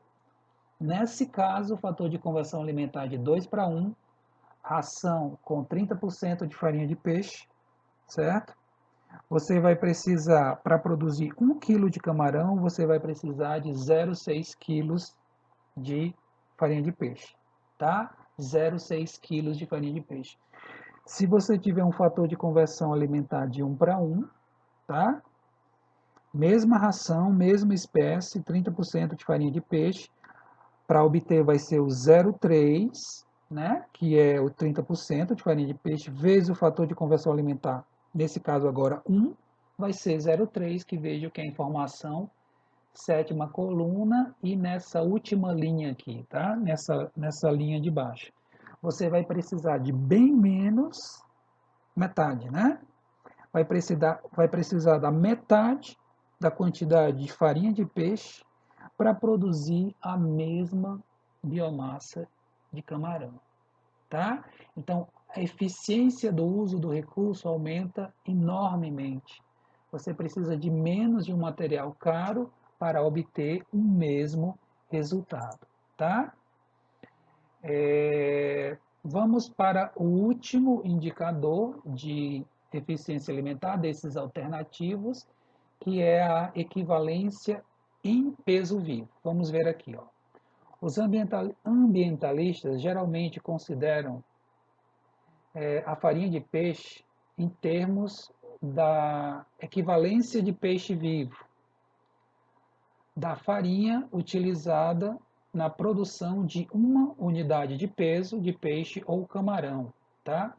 nesse caso, o fator de conversão alimentar de 2 para 1, ração com 30% de farinha de peixe, certo? Você vai precisar, para produzir 1 kg de camarão, você vai precisar de 0,6 kg de farinha de peixe, tá? 0,6 kg de farinha de peixe. Se você tiver um fator de conversão alimentar de 1 para 1, tá? Mesma ração, mesma espécie, 30% de farinha de peixe, para obter vai ser o 0,3, né? Que é o 30% de farinha de peixe, vezes o fator de conversão alimentar, nesse caso agora 1, vai ser 0,3, que vejo que é a informação, sétima coluna, e nessa última linha aqui, tá? Nessa linha de baixo. Você vai precisar de bem menos, metade, né? Vai precisar da metade da quantidade de farinha de peixe para produzir a mesma biomassa de camarão, tá? Então, a eficiência do uso do recurso aumenta enormemente. Você precisa de menos de um material caro para obter o mesmo resultado, tá? Vamos para o último indicador de eficiência alimentar desses alternativos, que é a equivalência em peso vivo. Vamos ver aqui, ó. Os ambientalistas geralmente consideram a farinha de peixe em termos da equivalência de peixe vivo, da farinha utilizada na produção de uma unidade de peso de peixe ou camarão, tá?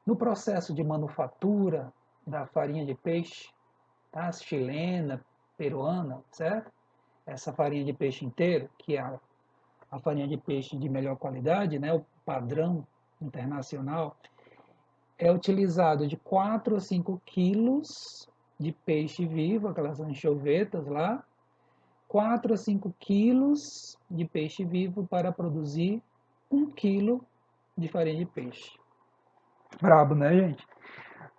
No processo de manufatura da farinha de peixe, tá? Chilena, peruana, certo? Essa farinha de peixe inteiro, que é a farinha de peixe de melhor qualidade, né? O padrão internacional, é utilizado de 4 a 5 quilos de peixe vivo, aquelas anchovetas lá, 4 a 5 quilos de peixe vivo para produzir 1 quilo de farinha de peixe. Brabo, né, gente?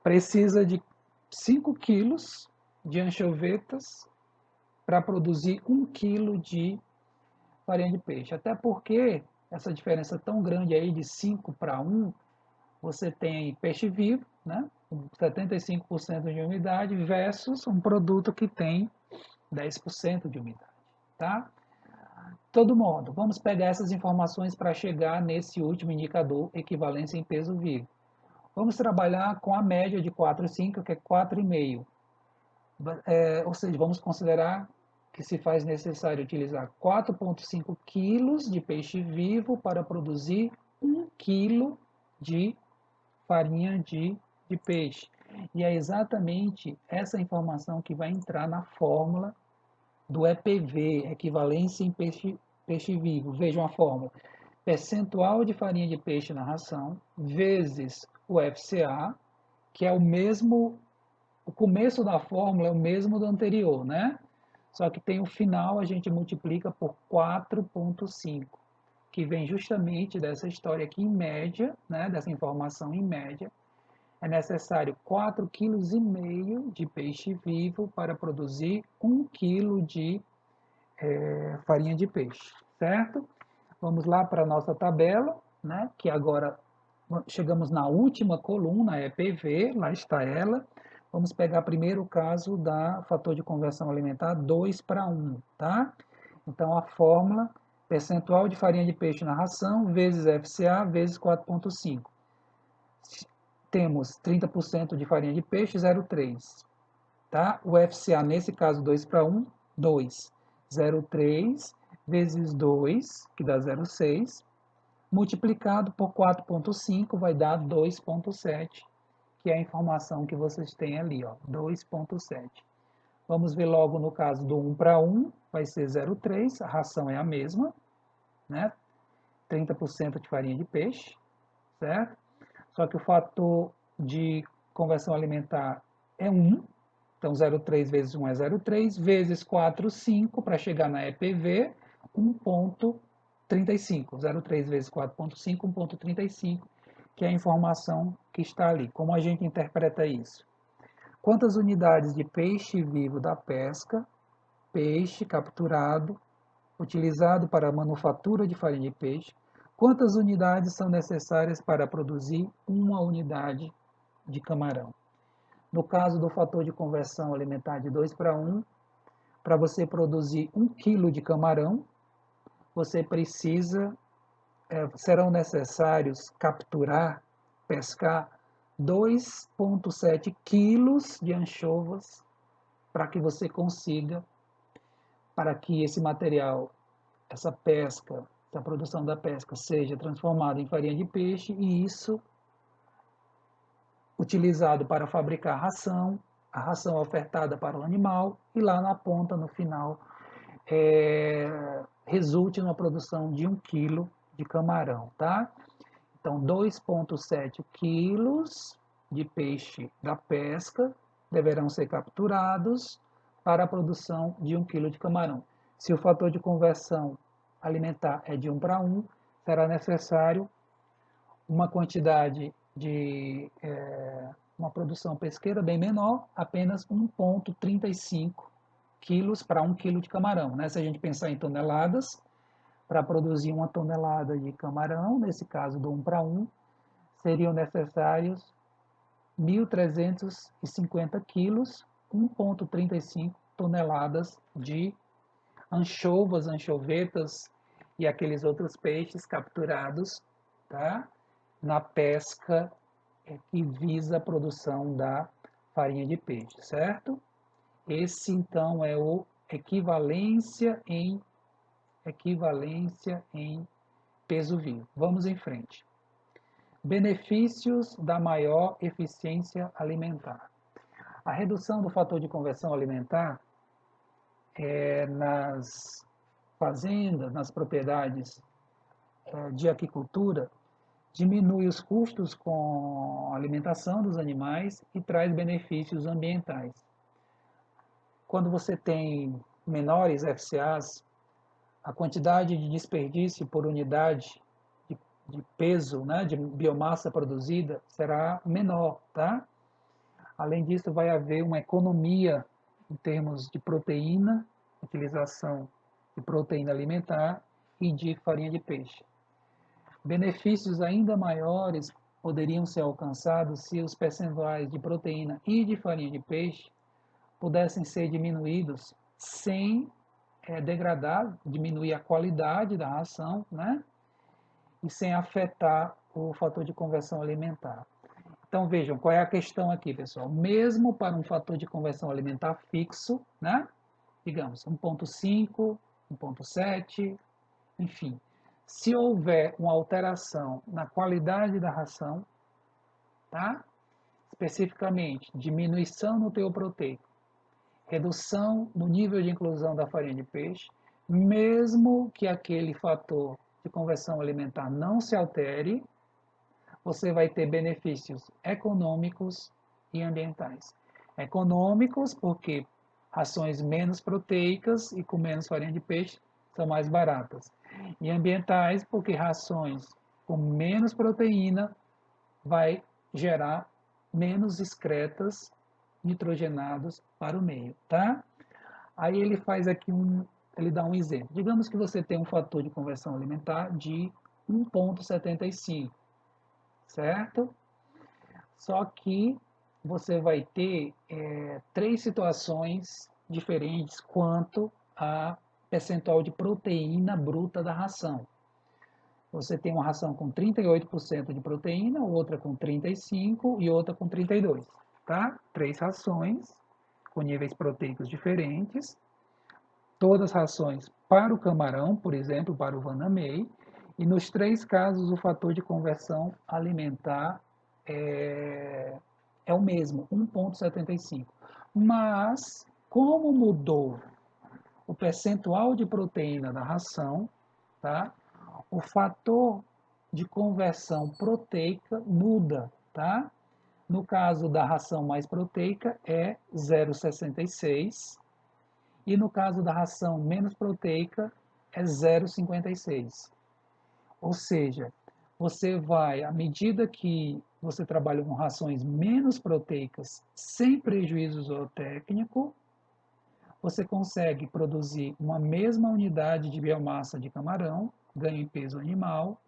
Precisa de 5 quilos de anchovetas para produzir 1 quilo de farinha de peixe. Até porque essa diferença tão grande aí de 5 para 1, você tem peixe vivo, né, com 75% de umidade, versus um produto que tem 10% de umidade, tá? De todo modo, vamos pegar essas informações para chegar nesse último indicador, equivalência em peso vivo. Vamos trabalhar com a média de 4,5, que é 4,5. Ou seja, vamos considerar que se faz necessário utilizar 4,5 quilos de peixe vivo para produzir 1 quilo de farinha de peixe. E é exatamente essa informação que vai entrar na fórmula do EPV, equivalência em peixe vivo. Vejam a fórmula: percentual de farinha de peixe na ração, vezes o FCA, que é o mesmo, o começo da fórmula é o mesmo do anterior, né? Só que tem o final, a gente multiplica por 4,5, que vem justamente dessa história aqui em média, né, dessa informação em média. É necessário 4,5 kg de peixe vivo para produzir 1 kg de farinha de peixe, certo? Vamos lá para a nossa tabela, né, que agora chegamos na última coluna, é PV, lá está ela. Vamos pegar primeiro o caso da fator de conversão alimentar 2:1, tá? Então a fórmula, percentual de farinha de peixe na ração vezes FCA vezes 4,5. Temos 30% de farinha de peixe, 0,3. Tá? O FCA, nesse caso, 2:1, 2. 0,3 vezes 2, que dá 0,6, multiplicado por 4,5 vai dar 2,7, que é a informação que vocês têm ali, ó, 2,7. Vamos ver logo no caso do 1:1, vai ser 0,3, a ração é a mesma, né? 30% de farinha de peixe, certo? Só que o fator de conversão alimentar é 1, então 0,3 vezes 1 é 0,3, vezes 4, 5, para chegar na EPV, 1,35. 0,3 vezes 4,5, 1,35, que é a informação que está ali. Como a gente interpreta isso? Quantas unidades de peixe vivo da pesca, peixe capturado, utilizado para a manufatura de farinha de peixe, quantas unidades são necessárias para produzir uma unidade de camarão? No caso do fator de conversão alimentar de 2:1, para você produzir 1 kg de camarão, você serão necessários capturar, pescar 2,7 quilos de anchovas para que você consiga, para que esse material, essa pesca, essa produção da pesca seja transformada em farinha de peixe e isso utilizado para fabricar a ração ofertada para o animal e lá na ponta, no final, resulte numa produção de 1 kg de camarão, tá? Então, 2,7 quilos de peixe da pesca deverão ser capturados para a produção de 1 kg de camarão. Se o fator de conversão alimentar é de 1:1, será necessário uma quantidade de uma produção pesqueira bem menor, apenas 1,35 quilos para 1 quilo de camarão. Né? Se a gente pensar em toneladas, para produzir 1 tonelada de camarão, nesse caso do 1:1, seriam necessários 1.350 quilos, 1,35 toneladas de anchovas, anchovetas e aqueles outros peixes capturados, tá? Na pesca que visa a produção da farinha de peixe, certo? Esse então é o equivalência em peso vivo. Vamos em frente. Benefícios da maior eficiência alimentar. A redução do fator de conversão alimentar nas fazendas, nas propriedades de aquicultura, diminui os custos com a alimentação dos animais e traz benefícios ambientais. Quando você tem menores FCAs, a quantidade de desperdício por unidade de peso, né, de biomassa produzida, será menor, tá? Além disso, vai haver uma economia em termos de proteína, utilização de proteína alimentar e de farinha de peixe. Benefícios ainda maiores poderiam ser alcançados se os percentuais de proteína e de farinha de peixe pudessem ser diminuídos sem degradar, diminuir a qualidade da ração, né? E sem afetar o fator de conversão alimentar. Então vejam, qual é a questão aqui, pessoal? Mesmo para um fator de conversão alimentar fixo, né? Digamos 1,5, 1,7, enfim. Se houver uma alteração na qualidade da ração, tá? Especificamente, diminuição no teor proteico, redução no nível de inclusão da farinha de peixe, mesmo que aquele fator de conversão alimentar não se altere, você vai ter benefícios econômicos e ambientais. Econômicos, porque rações menos proteicas e com menos farinha de peixe são mais baratas. E ambientais, porque rações com menos proteína vai gerar menos excretas nitrogenados para o meio, tá? Aí ele faz aqui ele dá um exemplo. Digamos que você tem um fator de conversão alimentar de 1,75, certo? Só que você vai ter três situações diferentes quanto a percentual de proteína bruta da ração. Você tem uma ração com 38% de proteína, outra com 35% e outra com 32%. Tá? Três rações com níveis proteicos diferentes. Todas rações para o camarão, por exemplo, para o vanamei. E nos três casos, o fator de conversão alimentar é o mesmo, 1,75. Mas, como mudou o percentual de proteína da ração, tá? O fator de conversão proteica muda, tá? No caso da ração mais proteica é 0,66 e no caso da ração menos proteica é 0,56. Ou seja, você vai, à medida que você trabalha com rações menos proteicas, sem prejuízo zootécnico, você consegue produzir uma mesma unidade de biomassa de camarão, ganho em peso animal,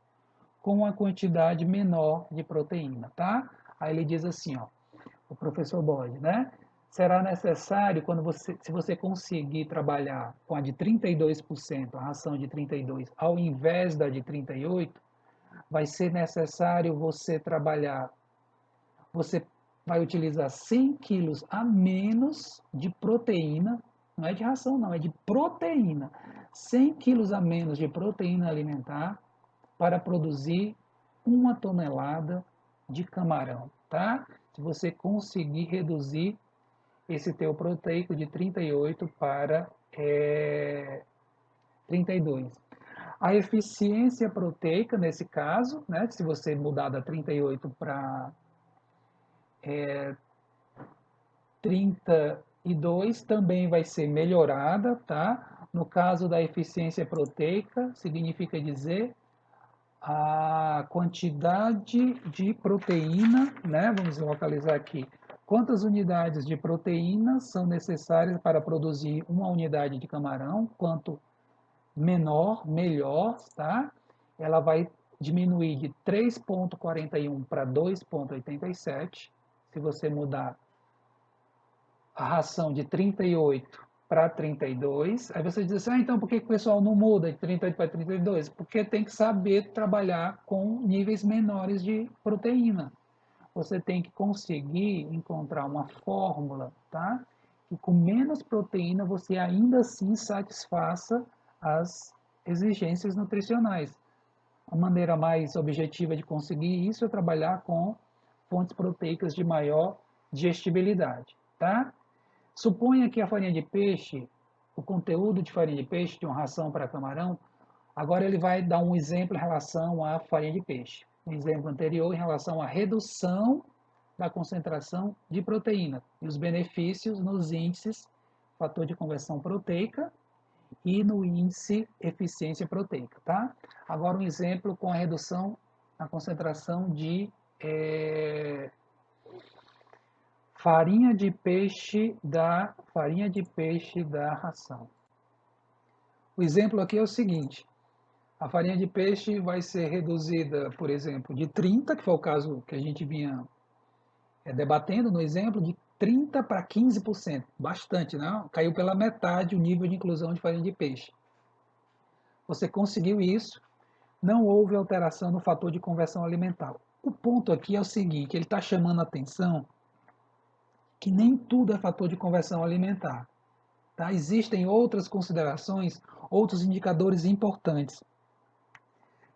com uma quantidade menor de proteína, tá? Aí ele diz assim, ó, o professor Bode, né? Será necessário, se você conseguir trabalhar com a de 32%, a ração de 32%, ao invés da de 38%, vai ser necessário você trabalhar, você vai utilizar 100 quilos a menos de proteína, não é de ração não, é de proteína, 100 quilos a menos de proteína alimentar para produzir 1 tonelada de camarão, tá? Se você conseguir reduzir esse teu proteico de 38 para 32. A eficiência proteica, nesse caso, né, se você mudar da 38 para 32, também vai ser melhorada, tá? No caso da eficiência proteica, significa dizer a quantidade de proteína, né? Vamos localizar aqui. Quantas unidades de proteína são necessárias para produzir uma unidade de camarão? Quanto menor, melhor, tá? Ela vai diminuir de 3,41 para 2,87. Se você mudar a ração de 38 para 32, aí você diz assim, ah, então por que o pessoal não muda de 38 para 32? Porque tem que saber trabalhar com níveis menores de proteína. Você tem que conseguir encontrar uma fórmula, tá? Que com menos proteína você ainda assim satisfaça as exigências nutricionais. A maneira mais objetiva de conseguir isso é trabalhar com fontes proteicas de maior digestibilidade, tá? Suponha que a farinha de peixe, o conteúdo de farinha de peixe de uma ração para camarão, agora ele vai dar um exemplo em relação à farinha de peixe. Um exemplo anterior em relação à redução da concentração de proteína e os benefícios nos índices fator de conversão proteica e no índice eficiência proteica, tá? Agora um exemplo com a redução na concentração de farinha de peixe da ração. O exemplo aqui é o seguinte: a farinha de peixe vai ser reduzida, por exemplo, de 30, que foi o caso que a gente vinha debatendo no exemplo, de 30 para 15%, bastante, né? Caiu pela metade o nível de inclusão de farinha de peixe. Você conseguiu isso, não houve alteração no fator de conversão alimentar. O ponto aqui é o seguinte, ele está chamando a atenção que nem tudo é fator de conversão alimentar. Tá? Existem outras considerações, outros indicadores importantes.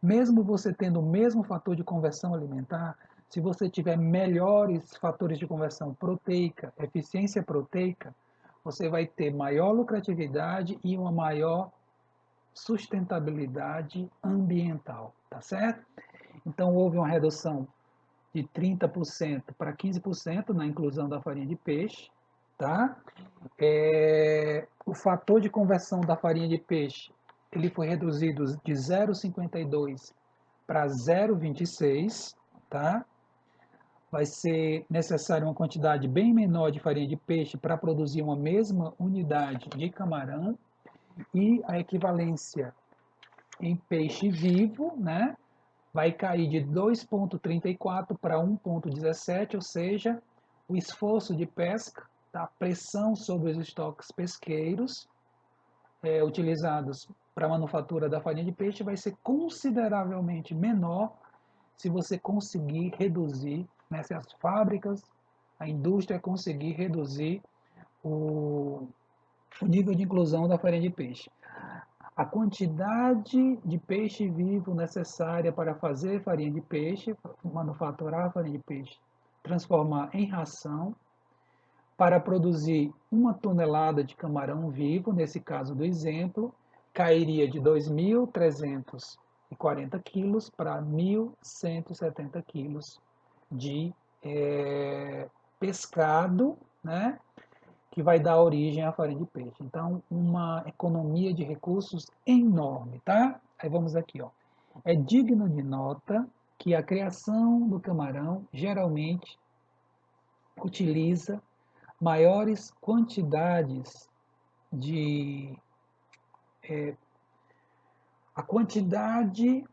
Mesmo você tendo o mesmo fator de conversão alimentar, se você tiver melhores fatores de conversão proteica, eficiência proteica, você vai ter maior lucratividade e uma maior sustentabilidade ambiental, tá certo? Então houve uma redução de 30% para 15% na inclusão da farinha de peixe, tá? O fator de conversão da farinha de peixe, ele foi reduzido de 0,52 para 0,26, tá? Vai ser necessária uma quantidade bem menor de farinha de peixe para produzir uma mesma unidade de camarão, e a equivalência em peixe vivo, né, vai cair de 2,34 para 1,17, ou seja, o esforço de pesca, tá, a pressão sobre os estoques pesqueiros utilizados para a manufatura da farinha de peixe vai ser consideravelmente menor se você conseguir reduzir, né, se as fábricas, a indústria conseguir reduzir o nível de inclusão da farinha de peixe. A quantidade de peixe vivo necessária para fazer farinha de peixe, manufaturar farinha de peixe, transformar em ração, para produzir 1 tonelada de camarão vivo, nesse caso do exemplo, cairia de 2.340 quilos para 1.170 quilos de pescado, né, que vai dar origem à farinha de peixe. Então, uma economia de recursos enorme, tá? Aí vamos aqui, ó. É digno de nota que a criação do camarão geralmente utiliza maiores quantidades de a quantidade,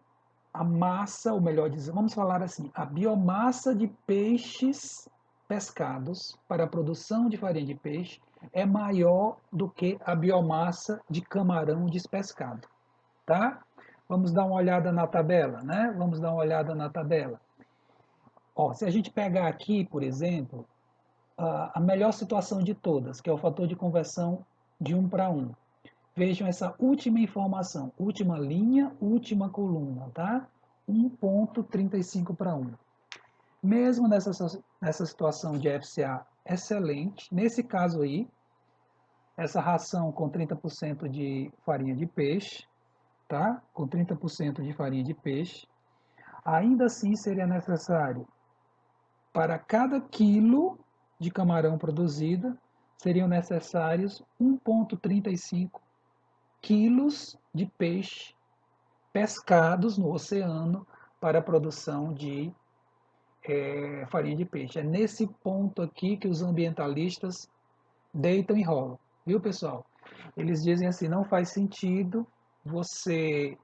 a massa, ou melhor dizer, vamos falar assim, a biomassa de peixes pescados para a produção de farinha de peixe é maior do que a biomassa de camarão despescado, tá? Vamos dar uma olhada na tabela, né? Vamos dar uma olhada na tabela. Ó, se a gente pegar aqui, por exemplo, a melhor situação de todas, que é o fator de conversão de 1 para 1. Vejam essa última informação, última linha, última coluna, tá? 1,35 para 1. Mesmo nessa situação de FCA excelente, nesse caso aí, essa ração com 30% de farinha de peixe, tá? Com 30% de farinha de peixe, ainda assim seria necessário, para cada quilo de camarão produzido, seriam necessários 1,35 quilos de peixe pescados no oceano para a produção de farinha de peixe. É nesse ponto aqui que os ambientalistas deitam e rolam, viu, pessoal? Eles dizem assim, não faz sentido você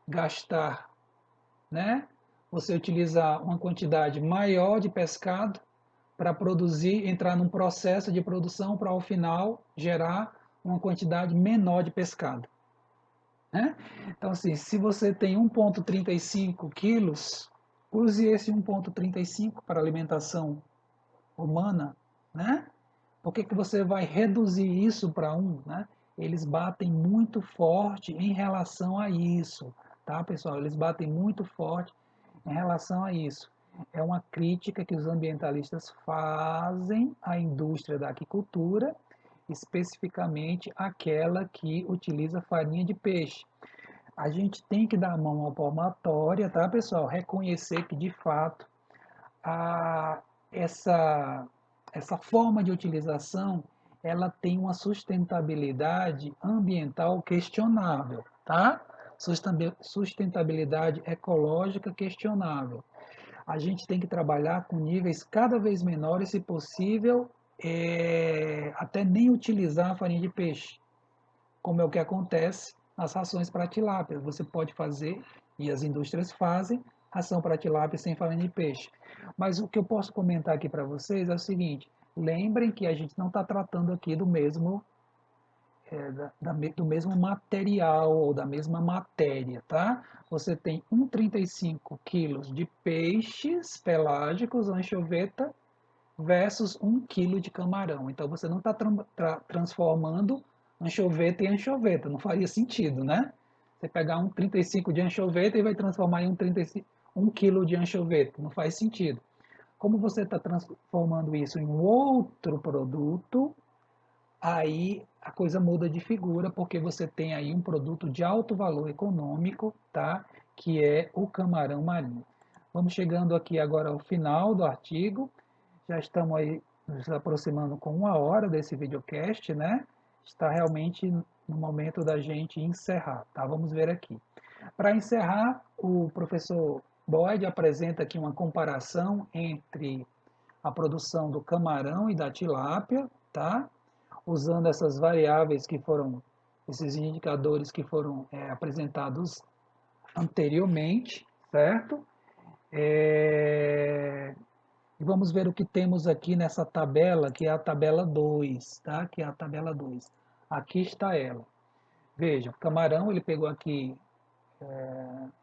gastar, né? Você utilizar uma quantidade maior de pescado para produzir, entrar num processo de produção para ao final gerar uma quantidade menor de pescado, né? Então, assim, se você tem 1,35 quilos, use esse 1,35 para alimentação humana, né? Por que você vai reduzir isso para 1, né? Eles batem muito forte em relação a isso, tá, pessoal? Eles batem muito forte em relação a isso. É uma crítica que os ambientalistas fazem à indústria da aquicultura, especificamente aquela que utiliza farinha de peixe. A gente tem que dar a mão à palmatória, tá, pessoal? Reconhecer que, de fato, a, essa, essa forma de utilização ela tem uma sustentabilidade ambiental questionável, tá? Sustentabilidade ecológica questionável. A gente tem que trabalhar com níveis cada vez menores, se possível, até nem utilizar a farinha de peixe, como é o que acontece nas rações para tilápia. Você pode fazer, e as indústrias fazem, ração para tilápia sem farinha de peixe. Mas o que eu posso comentar aqui para vocês é o seguinte, lembrem que a gente não está tratando aqui do mesmo do mesmo material ou da mesma matéria, tá? Você tem 1,35 quilos de peixes pelágicos, anchoveta, versus 1 quilo de camarão. Então você não está transformando anchoveta em anchoveta, não faria sentido, né? Você pegar 1,35 de anchoveta e vai transformar em 1 quilo de anchoveta, não faz sentido. Como você está transformando isso em um outro produto, aí a coisa muda de figura, porque você tem aí um produto de alto valor econômico, tá? Que é o camarão marinho. Vamos chegando aqui agora ao final do artigo. Já estamos aí nos aproximando com 1 hora desse videocast, né? Está realmente no momento da gente encerrar, tá? Vamos ver aqui. Para encerrar, o professor Boyd apresenta aqui uma comparação entre a produção do camarão e da tilápia, tá? Usando essas variáveis que foram, esses indicadores que foram apresentados anteriormente, certo? E vamos ver o que temos aqui nessa tabela, que é a tabela 2, tá? Que é a tabela 2. Aqui está ela. Veja, o camarão, ele pegou aqui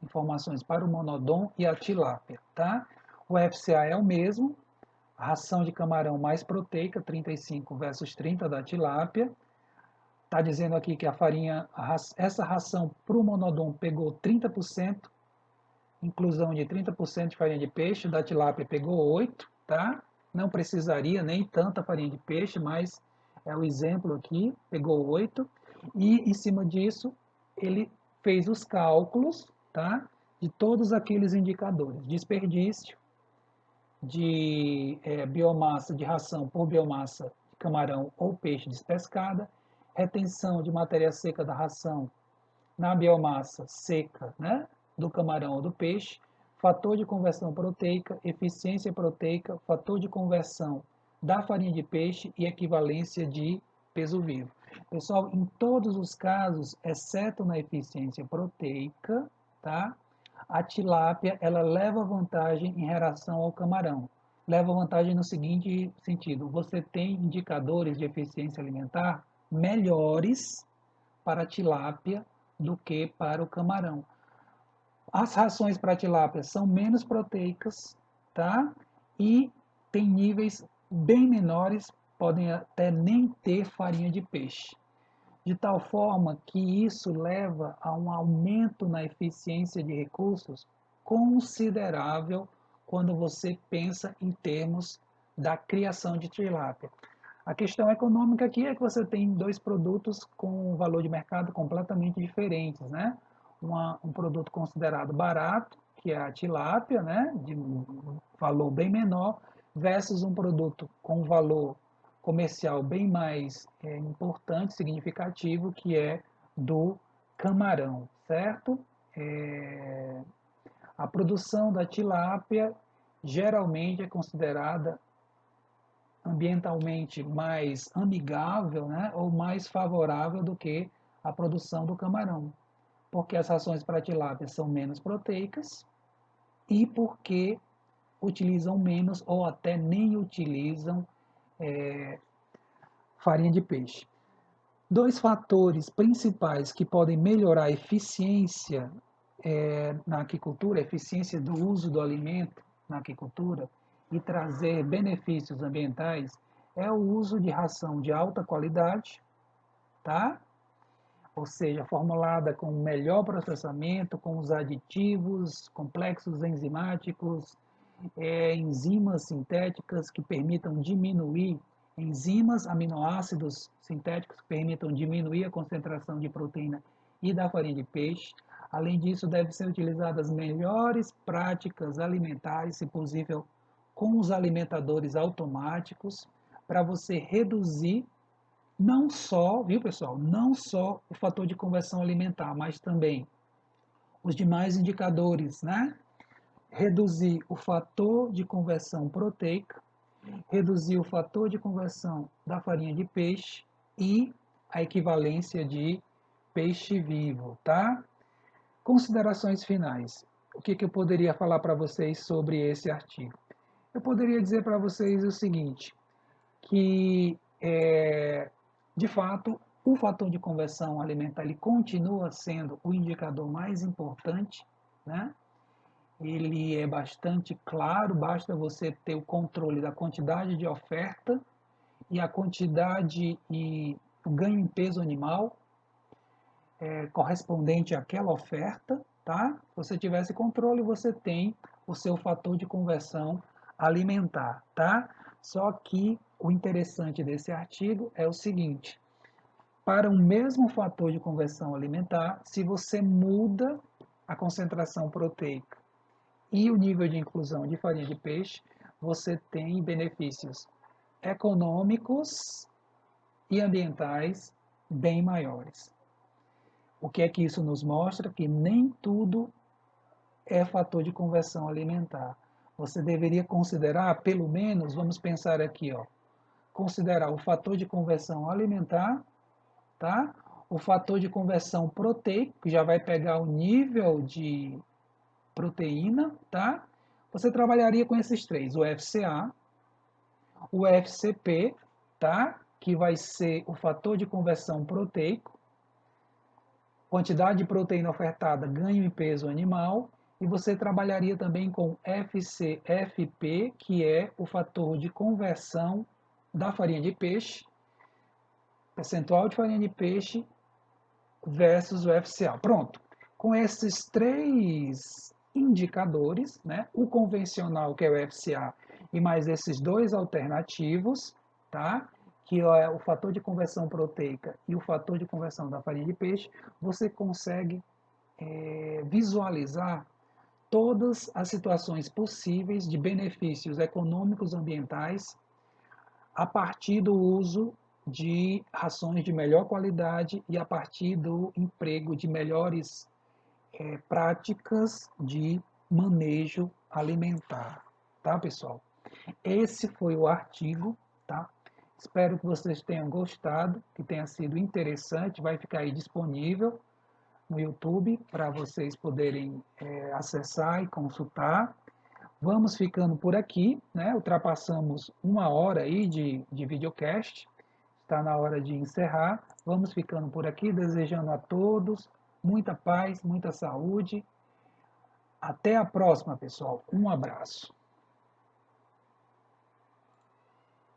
informações para o monodon e a tilápia, tá? O FCA é o mesmo, ração de camarão mais proteica, 35 versus 30 da tilápia. Está dizendo aqui que a farinha, essa ração para o monodon pegou 30%, inclusão de 30% de farinha de peixe, da tilápia pegou 8%, tá? Não precisaria nem tanta farinha de peixe, mas é o exemplo aqui, pegou 8%. E em cima disso, ele fez os cálculos, tá? De todos aqueles indicadores, desperdício, de biomassa de ração por biomassa de camarão ou peixe despescada, retenção de matéria seca da ração na biomassa seca, né, do camarão ou do peixe, fator de conversão proteica, eficiência proteica, fator de conversão da farinha de peixe e equivalência de peso vivo. Pessoal, em todos os casos, exceto na eficiência proteica, tá? A tilápia, ela leva vantagem em relação ao camarão. Leva vantagem no seguinte sentido: você tem indicadores de eficiência alimentar melhores para a tilápia do que para o camarão. As rações para a tilápia são menos proteicas, tá? E tem níveis bem menores, podem até nem ter farinha de peixe. De tal forma que isso leva a um aumento na eficiência de recursos considerável quando você pensa em termos da criação de tilápia. A questão econômica aqui é que você tem dois produtos com um valor de mercado completamente diferentes, né? Um produto considerado barato, que é a tilápia, né? De um valor bem menor, versus um produto com valor comercial bem mais importante, significativo, que é do camarão, certo? A produção da tilápia geralmente é considerada ambientalmente mais amigável, né, ou mais favorável do que a produção do camarão, porque as rações para tilápia são menos proteicas e porque utilizam menos ou até nem utilizam farinha de peixe. Dois fatores principais que podem melhorar a eficiência na aquicultura, a eficiência do uso do alimento na aquicultura e trazer benefícios ambientais é o uso de ração de alta qualidade, tá? Ou seja, formulada com melhor processamento, com os aditivos, complexos enzimáticos, enzimas sintéticas que permitam diminuir, enzimas, aminoácidos sintéticos que permitam diminuir a concentração de proteína e da farinha de peixe. Além disso, devem ser utilizadas melhores práticas alimentares, se possível, com os alimentadores automáticos, para você reduzir não só, viu pessoal, não só o fator de conversão alimentar, mas também os demais indicadores, né? Reduzir o fator de conversão proteica, reduzir o fator de conversão da farinha de peixe e a equivalência de peixe vivo, tá? Considerações finais. O que eu poderia falar para vocês sobre esse artigo? Eu poderia dizer para vocês o seguinte, que de fato o fator de conversão alimentar ele continua sendo o indicador mais importante, né? Ele é bastante claro, basta você ter o controle da quantidade de oferta e a quantidade e o ganho em peso animal correspondente àquela oferta, tá? Se você tiver esse controle, você tem o seu fator de conversão alimentar, tá? Só que o interessante desse artigo é o seguinte: para o mesmo fator de conversão alimentar, se você muda a concentração proteica e o nível de inclusão de farinha de peixe, você tem benefícios econômicos e ambientais bem maiores. O que é que isso nos mostra? Que nem tudo é fator de conversão alimentar. Você deveria considerar, pelo menos, vamos pensar aqui, ó, considerar o fator de conversão alimentar, tá? O fator de conversão proteico, que já vai pegar o nível de proteína, tá? Você trabalharia com esses três, o FCA, o FCP, tá? Que vai ser o fator de conversão proteico, quantidade de proteína ofertada, ganho em peso animal, e você trabalharia também com FCFP, que é o fator de conversão da farinha de peixe, percentual de farinha de peixe versus o FCA. Pronto. Com esses três indicadores, né, o convencional, que é o FCA, e mais esses dois alternativos, tá, que é o fator de conversão proteica e o fator de conversão da farinha de peixe, você consegue visualizar todas as situações possíveis de benefícios econômicos ambientais a partir do uso de rações de melhor qualidade e a partir do emprego de melhores práticas de manejo alimentar, tá, pessoal? Esse foi o artigo, tá? Espero que vocês tenham gostado, que tenha sido interessante, vai ficar aí disponível no YouTube para vocês poderem acessar e consultar. Vamos ficando por aqui, né? Ultrapassamos 1 hora aí de videocast. Está na hora de encerrar. Vamos ficando por aqui, desejando a todos muita paz, muita saúde. Até a próxima, pessoal. Um abraço.